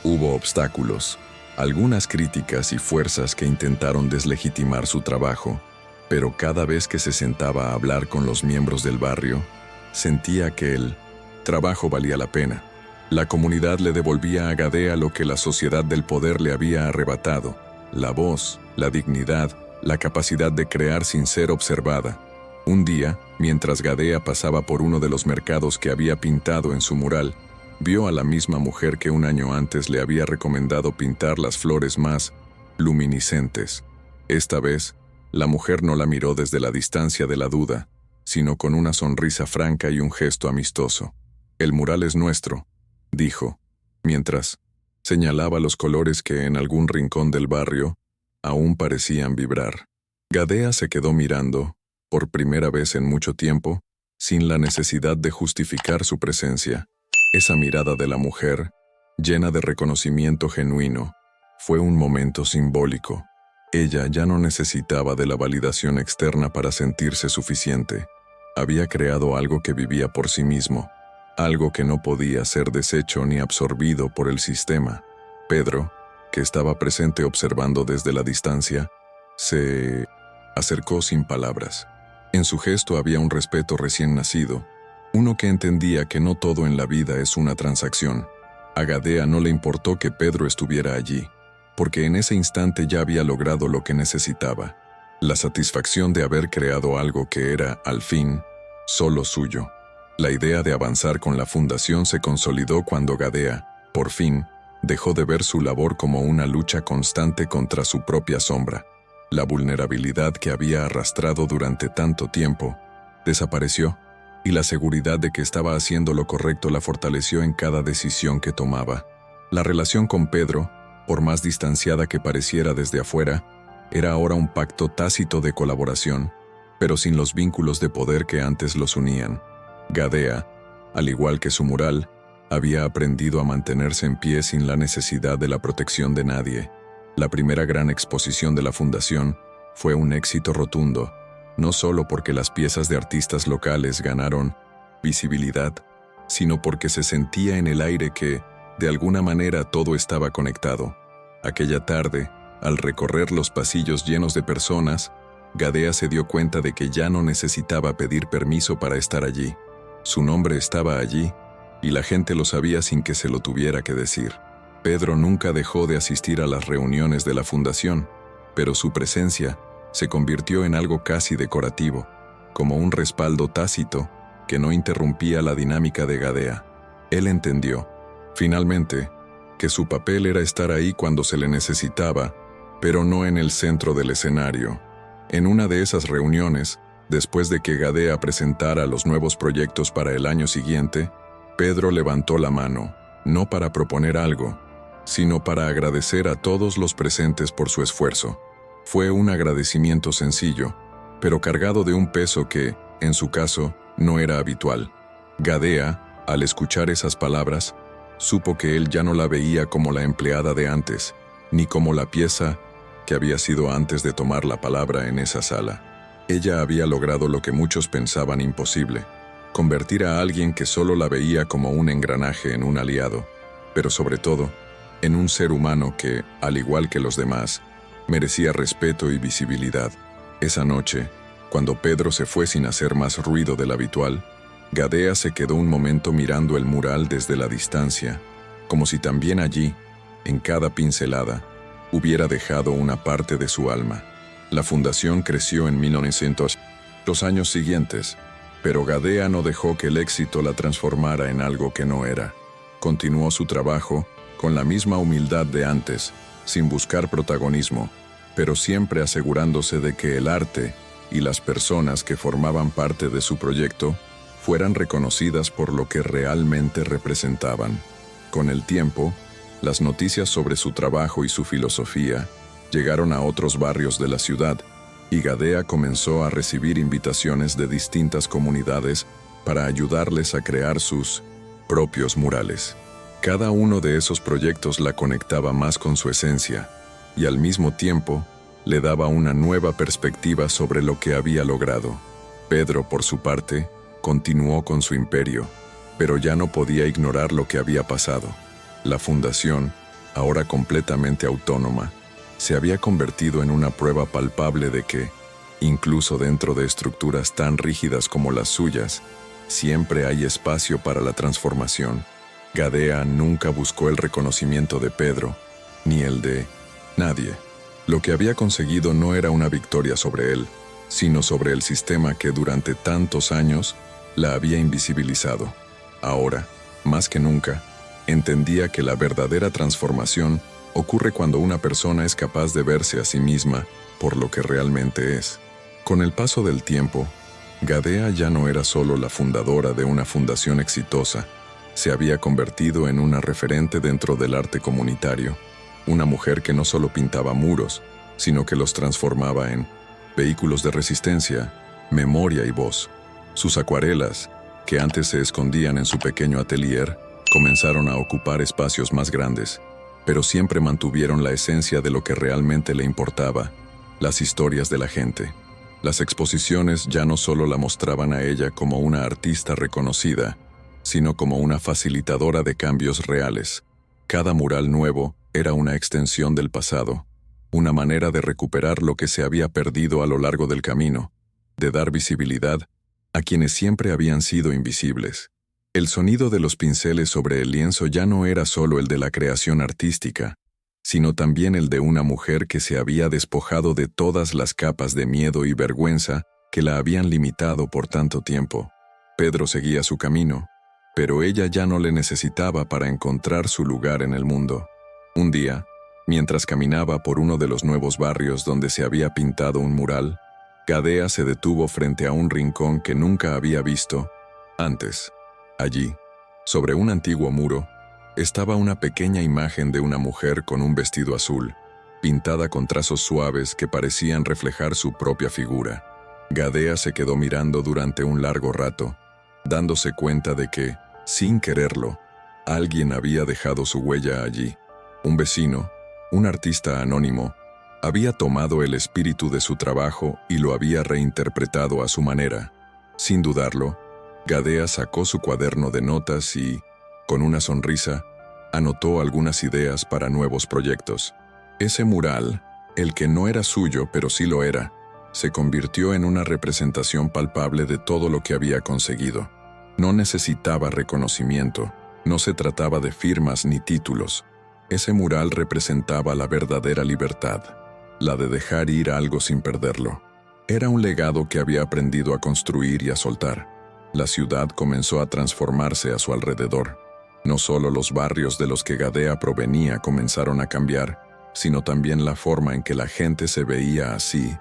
Hubo obstáculos, algunas críticas y fuerzas que intentaron deslegitimar su trabajo, pero cada vez que se sentaba a hablar con los miembros del barrio, sentía que el trabajo valía la pena. La comunidad le devolvía a Gadea lo que la sociedad del poder le había arrebatado: la voz, la dignidad, la capacidad de crear sin ser observada. Un día, mientras Gadea pasaba por uno de los mercados que había pintado en su mural, vio a la misma mujer que un año antes le había recomendado pintar las flores más luminiscentes. Esta vez, la mujer no la miró desde la distancia de la duda, sino con una sonrisa franca y un gesto amistoso. «El mural es nuestro», dijo, mientras señalaba los colores que en algún rincón del barrio aún parecían vibrar. Gadea se quedó mirando, por primera vez en mucho tiempo, sin la necesidad de justificar su presencia. Esa mirada de la mujer, llena de reconocimiento genuino, fue un momento simbólico. Ella ya no necesitaba de la validación externa para sentirse suficiente. Había creado algo que vivía por sí mismo, algo que no podía ser deshecho ni absorbido por el sistema. Pedro, que estaba presente observando desde la distancia, se acercó sin palabras. En su gesto había un respeto recién nacido, uno que entendía que no todo en la vida es una transacción. A Gadea no le importó que Pedro estuviera allí, porque en ese instante ya había logrado lo que necesitaba: la satisfacción de haber creado algo que era, al fin, solo suyo. La idea de avanzar con la fundación se consolidó cuando Gadea, por fin, dejó de ver su labor como una lucha constante contra su propia sombra. La vulnerabilidad que había arrastrado durante tanto tiempo desapareció, y la seguridad de que estaba haciendo lo correcto la fortaleció en cada decisión que tomaba. La relación con Pedro, por más distanciada que pareciera desde afuera, era ahora un pacto tácito de colaboración, pero sin los vínculos de poder que antes los unían. Gadea, al igual que su mural, había aprendido a mantenerse en pie sin la necesidad de la protección de nadie. La primera gran exposición de la fundación fue un éxito rotundo, no solo porque las piezas de artistas locales ganaron visibilidad, sino porque se sentía en el aire que, de alguna manera, todo estaba conectado. Aquella tarde, al recorrer los pasillos llenos de personas, Gadea se dio cuenta de que ya no necesitaba pedir permiso para estar allí. Su nombre estaba allí, y la gente lo sabía sin que se lo tuviera que decir. Pedro nunca dejó de asistir a las reuniones de la fundación, pero su presencia se convirtió en algo casi decorativo, como un respaldo tácito que no interrumpía la dinámica de Gadea. Él entendió, finalmente, que su papel era estar ahí cuando se le necesitaba, pero no en el centro del escenario. En una de esas reuniones, después de que Gadea presentara los nuevos proyectos para el año siguiente, Pedro levantó la mano, no para proponer algo, sino para agradecer a todos los presentes por su esfuerzo. Fue un agradecimiento sencillo, pero cargado de un peso que, en su caso, no era habitual. Gadea, al escuchar esas palabras, supo que él ya no la veía como la empleada de antes, ni como la pieza que había sido antes de tomar la palabra en esa sala. Ella había logrado lo que muchos pensaban imposible: convertir a alguien que solo la veía como un engranaje en un aliado, pero sobre todo, en un ser humano que, al igual que los demás, merecía respeto y visibilidad. Esa noche, cuando Pedro se fue sin hacer más ruido del habitual, Gadea se quedó un momento mirando el mural desde la distancia, como si también allí, en cada pincelada, hubiera dejado una parte de su alma. La fundación creció en 1900, los años siguientes, pero Gadea no dejó que el éxito la transformara en algo que no era. Continuó su trabajo con la misma humildad de antes, sin buscar protagonismo, pero siempre asegurándose de que el arte y las personas que formaban parte de su proyecto fueran reconocidas por lo que realmente representaban. Con el tiempo, las noticias sobre su trabajo y su filosofía llegaron a otros barrios de la ciudad, y Gadea comenzó a recibir invitaciones de distintas comunidades para ayudarles a crear sus propios murales. Cada uno de esos proyectos la conectaba más con su esencia, y al mismo tiempo le daba una nueva perspectiva sobre lo que había logrado. Pedro, por su parte, continuó con su imperio, pero ya no podía ignorar lo que había pasado. La fundación, ahora completamente autónoma, se había convertido en una prueba palpable de que, incluso dentro de estructuras tan rígidas como las suyas, Siempre hay espacio para la transformación. Gadea nunca buscó el reconocimiento de Pedro, ni el de nadie. Lo que había conseguido no era una victoria sobre él, sino sobre el sistema que durante tantos años la había invisibilizado. Ahora, más que nunca, entendía que la verdadera transformación ocurre cuando una persona es capaz de verse a sí misma por lo que realmente es. Con el paso del tiempo, Gadea ya no era solo la fundadora de una fundación exitosa, se había convertido en una referente dentro del arte comunitario, una mujer que no solo pintaba muros, sino que los transformaba en vehículos de resistencia, memoria y voz. Sus acuarelas, que antes se escondían en su pequeño atelier, comenzaron a ocupar espacios más grandes, pero siempre mantuvieron la esencia de lo que realmente le importaba, las historias de la gente. Las exposiciones ya no solo la mostraban a ella como una artista reconocida, sino como una facilitadora de cambios reales. Cada mural nuevo era una extensión del pasado, una manera de recuperar lo que se había perdido a lo largo del camino, de dar visibilidad a quienes siempre habían sido invisibles. El sonido de los pinceles sobre el lienzo ya no era solo el de la creación artística, sino también el de una mujer que se había despojado de todas las capas de miedo y vergüenza que la habían limitado por tanto tiempo. Pedro seguía su camino, pero ella ya no le necesitaba para encontrar su lugar en el mundo. Un día, mientras caminaba por uno de los nuevos barrios donde se había pintado un mural, Gadea se detuvo frente a un rincón que nunca había visto antes. Allí, sobre un antiguo muro, estaba una pequeña imagen de una mujer con un vestido azul, pintada con trazos suaves que parecían reflejar su propia figura. Gadea se quedó mirando durante un largo rato, dándose cuenta de que, sin quererlo, alguien había dejado su huella allí. Un vecino, un artista anónimo, había tomado el espíritu de su trabajo y lo había reinterpretado a su manera. Sin dudarlo, Gadea sacó su cuaderno de notas y, con una sonrisa, anotó algunas ideas para nuevos proyectos. Ese mural, el que no era suyo pero sí lo era, se convirtió en una representación palpable de todo lo que había conseguido. No necesitaba reconocimiento, no se trataba de firmas ni títulos. Ese mural representaba la verdadera libertad, la de dejar ir algo sin perderlo. Era un legado que había aprendido a construir y a soltar. La ciudad comenzó a transformarse a su alrededor. No solo los barrios de los que Gadea provenía comenzaron a cambiar, sino también la forma en que la gente se veía a sí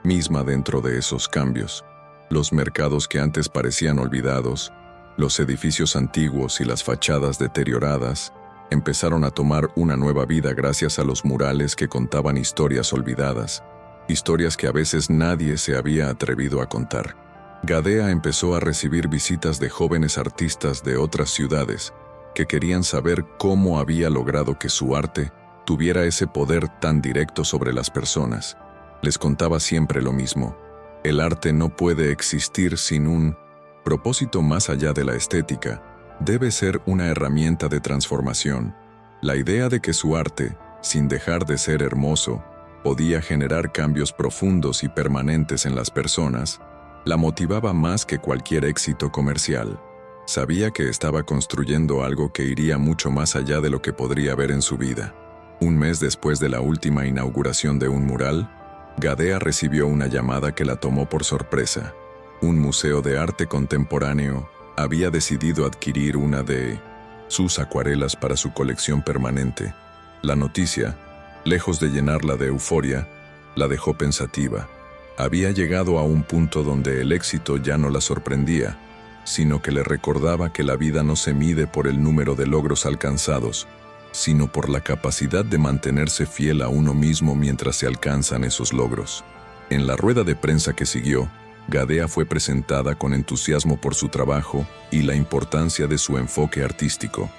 misma dentro de esos cambios. Los mercados que antes parecían olvidados, los edificios antiguos y las fachadas deterioradas empezaron a tomar una nueva vida gracias a los murales que contaban historias olvidadas, historias que a veces nadie se había atrevido a contar. Gadea empezó a recibir visitas de jóvenes artistas de otras ciudades que querían saber cómo había logrado que su arte tuviera ese poder tan directo sobre las personas. Les contaba siempre lo mismo: el arte no puede existir sin un propósito más allá de la estética, debe ser una herramienta de transformación. La idea de que su arte, sin dejar de ser hermoso, podía generar cambios profundos y permanentes en las personas, la motivaba más que cualquier éxito comercial. Sabía que estaba construyendo algo que iría mucho más allá de lo que podría ver en su vida. Un mes después de la última inauguración de un mural, Gadea recibió una llamada que la tomó por sorpresa. Un museo de arte contemporáneo había decidido adquirir una de sus acuarelas para su colección permanente. La noticia, lejos de llenarla de euforia, la dejó pensativa. Había llegado a un punto donde el éxito ya no la sorprendía, sino que le recordaba que la vida no se mide por el número de logros alcanzados, sino por la capacidad de mantenerse fiel a uno mismo mientras se alcanzan esos logros. En la rueda de prensa que siguió, Gadea fue presentada con entusiasmo por su trabajo y la importancia de su enfoque artístico.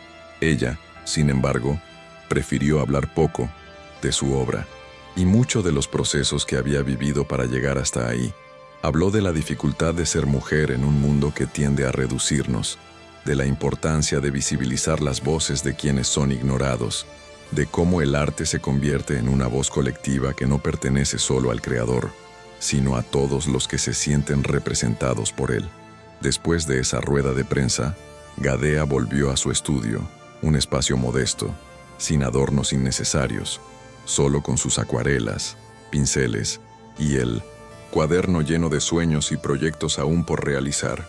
Ella, sin embargo, prefirió hablar poco de su obra y mucho de los procesos que había vivido para llegar hasta ahí. Habló de la dificultad de ser mujer en un mundo que tiende a reducirnos, de la importancia de visibilizar las voces de quienes son ignorados, de cómo el arte se convierte en una voz colectiva que no pertenece solo al creador, sino a todos los que se sienten representados por él. Después de esa rueda de prensa, Gadea volvió a su estudio, un espacio modesto, sin adornos innecesarios, solo con sus acuarelas, pinceles y el cuaderno lleno de sueños y proyectos aún por realizar.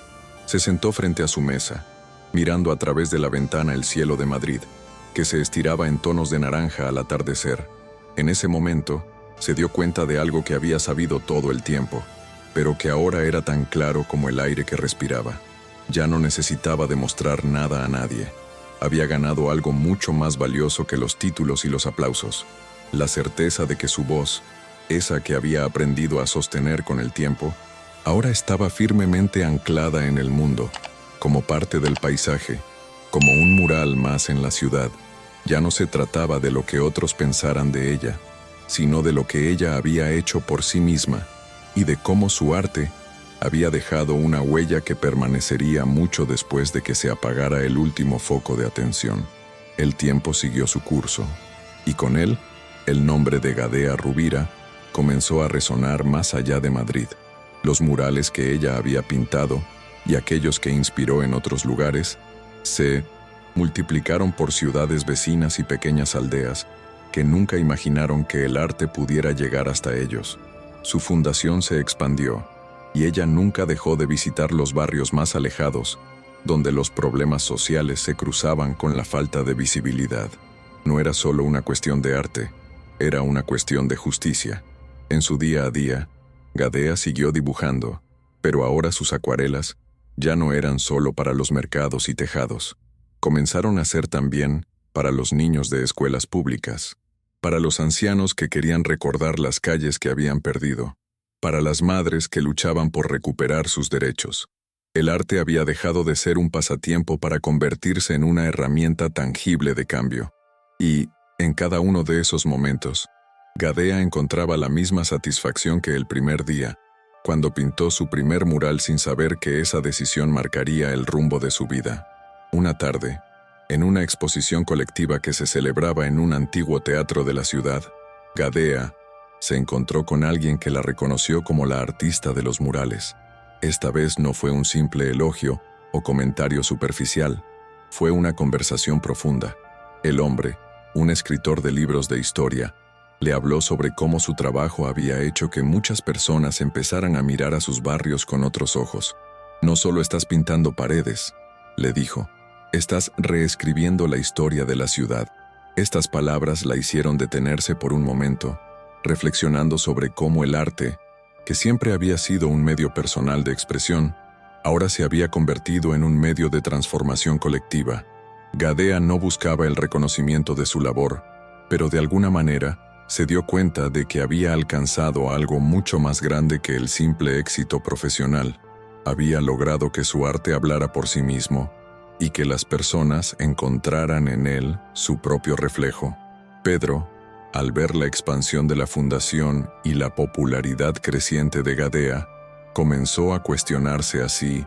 Se sentó frente a su mesa, mirando a través de la ventana el cielo de Madrid, que se estiraba en tonos de naranja al atardecer. En ese momento, se dio cuenta de algo que había sabido todo el tiempo, pero que ahora era tan claro como el aire que respiraba. Ya no necesitaba demostrar nada a nadie. Había ganado algo mucho más valioso que los títulos y los aplausos: la certeza de que su voz, esa que había aprendido a sostener con el tiempo, ahora estaba firmemente anclada en el mundo, como parte del paisaje, como un mural más en la ciudad. Ya no se trataba de lo que otros pensaran de ella, sino de lo que ella había hecho por sí misma, y de cómo su arte había dejado una huella que permanecería mucho después de que se apagara el último foco de atención. El tiempo siguió su curso, y con él, el nombre de Gadea Rubira comenzó a resonar más allá de Madrid. Los murales que ella había pintado y aquellos que inspiró en otros lugares se multiplicaron por ciudades vecinas y pequeñas aldeas que nunca imaginaron que el arte pudiera llegar hasta ellos. Su fundación se expandió, y ella nunca dejó de visitar los barrios más alejados, donde los problemas sociales se cruzaban con la falta de visibilidad. No era solo una cuestión de arte, era una cuestión de justicia. En su día a día, Gadea siguió dibujando, pero ahora sus acuarelas ya no eran solo para los mercados y tejados. Comenzaron a ser también para los niños de escuelas públicas, para los ancianos que querían recordar las calles que habían perdido, para las madres que luchaban por recuperar sus derechos. El arte había dejado de ser un pasatiempo para convertirse en una herramienta tangible de cambio. Y, en cada uno de esos momentos, Gadea encontraba la misma satisfacción que el primer día, cuando pintó su primer mural sin saber que esa decisión marcaría el rumbo de su vida. Una tarde, en una exposición colectiva que se celebraba en un antiguo teatro de la ciudad, Gadea se encontró con alguien que la reconoció como la artista de los murales. Esta vez no fue un simple elogio o comentario superficial, fue una conversación profunda. El hombre, un escritor de libros de historia, le habló sobre cómo su trabajo había hecho que muchas personas empezaran a mirar a sus barrios con otros ojos. No solo estás pintando paredes, le dijo, estás reescribiendo la historia de la ciudad. Estas palabras la hicieron detenerse por un momento, reflexionando sobre cómo el arte, que siempre había sido un medio personal de expresión, ahora se había convertido en un medio de transformación colectiva. Gadea no buscaba el reconocimiento de su labor, pero de alguna manera se dio cuenta de que había alcanzado algo mucho más grande que el simple éxito profesional. Había logrado que su arte hablara por sí mismo y que las personas encontraran en él su propio reflejo. Pedro, al ver la expansión de la fundación y la popularidad creciente de Gadea, comenzó a cuestionarse a sí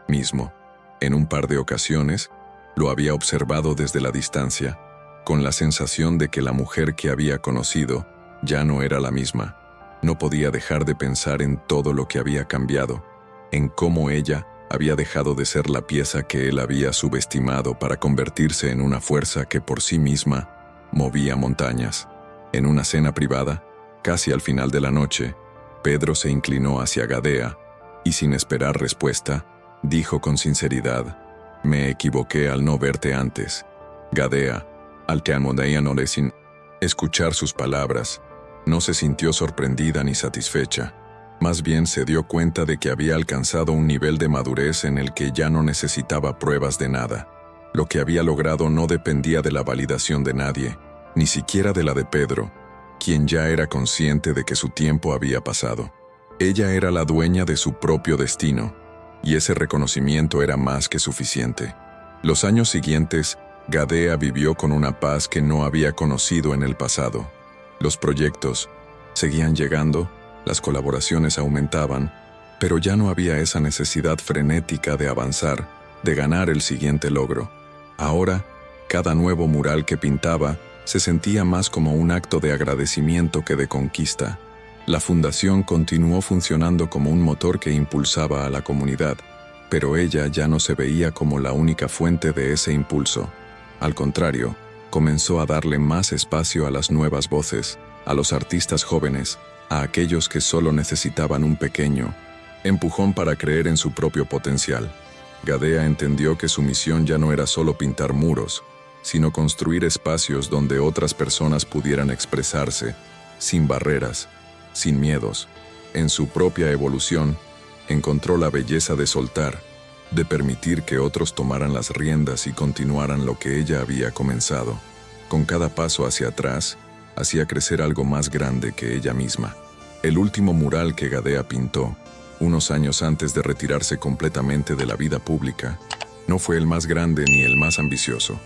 mismo. En un par de ocasiones, lo había observado desde la distancia, con la sensación de que la mujer que había conocido ya no era la misma. No podía dejar de pensar en todo lo que había cambiado, en cómo ella había dejado de ser la pieza que él había subestimado para convertirse en una fuerza que por sí misma movía montañas. En una cena privada, casi al final de la noche, Pedro se inclinó hacia Gadea y, sin esperar respuesta, dijo con sinceridad: «Me equivoqué al no verte antes». Gadea, al que no sin escuchar sus palabras, no se sintió sorprendida ni satisfecha. Más bien se dio cuenta de que había alcanzado un nivel de madurez en el que ya no necesitaba pruebas de nada. Lo que había logrado no dependía de la validación de nadie, ni siquiera de la de Pedro, quien ya era consciente de que su tiempo había pasado. Ella era la dueña de su propio destino, y ese reconocimiento era más que suficiente. Los años siguientes, Gadea vivió con una paz que no había conocido en el pasado. Los proyectos seguían llegando, las colaboraciones aumentaban, pero ya no había esa necesidad frenética de avanzar, de ganar el siguiente logro. Ahora, cada nuevo mural que pintaba se sentía más como un acto de agradecimiento que de conquista. La fundación continuó funcionando como un motor que impulsaba a la comunidad, Pero ella ya no se veía como la única fuente de ese impulso. Al contrario, comenzó a darle más espacio a las nuevas voces, a los artistas jóvenes, a aquellos que solo necesitaban un pequeño empujón para creer en su propio potencial. Gadea entendió que su misión ya no era solo pintar muros, sino construir espacios donde otras personas pudieran expresarse, sin barreras, sin miedos. En su propia evolución, encontró la belleza de soltar, de permitir que otros tomaran las riendas y continuaran lo que ella había comenzado. Con cada paso hacia atrás, hacía crecer algo más grande que ella misma. El último mural que Gadea pintó, unos años antes de retirarse completamente de la vida pública, no fue el más grande ni el más ambicioso.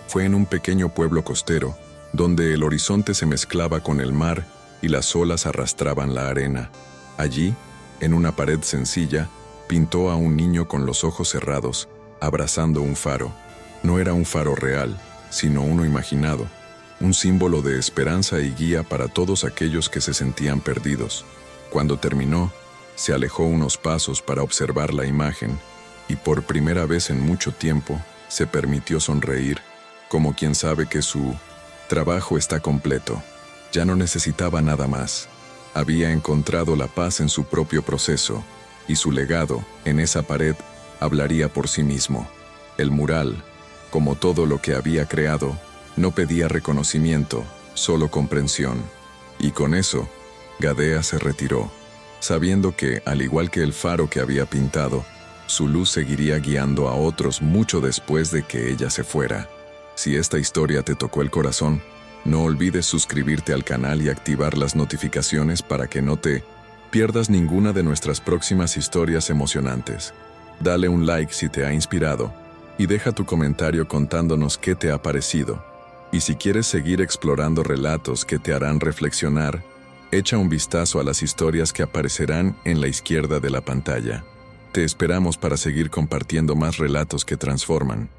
Fue en un pequeño pueblo costero, donde el horizonte se mezclaba con el mar y las olas arrastraban la arena. Allí, en una pared sencilla, pintó a un niño con los ojos cerrados, abrazando un faro. No era un faro real, sino uno imaginado, un símbolo de esperanza y guía para todos aquellos que se sentían perdidos. Cuando terminó, se alejó unos pasos para observar la imagen, y por primera vez en mucho tiempo, se permitió sonreír, como quien sabe que su trabajo está completo. Ya no necesitaba nada más. Había encontrado la paz en su propio proceso, y su legado, en esa pared, hablaría por sí mismo. El mural, como todo lo que había creado, no pedía reconocimiento, solo comprensión. Y con eso, Gadea se retiró, sabiendo que, al igual que el faro que había pintado, su luz seguiría guiando a otros mucho después de que ella se fuera. Si esta historia te tocó el corazón, no olvides suscribirte al canal y activar las notificaciones para que no te pierdas ninguna de nuestras próximas historias emocionantes. Dale un like si te ha inspirado y deja tu comentario contándonos qué te ha parecido. Y si quieres seguir explorando relatos que te harán reflexionar, echa un vistazo a las historias que aparecerán en la izquierda de la pantalla. Te esperamos para seguir compartiendo más relatos que transforman.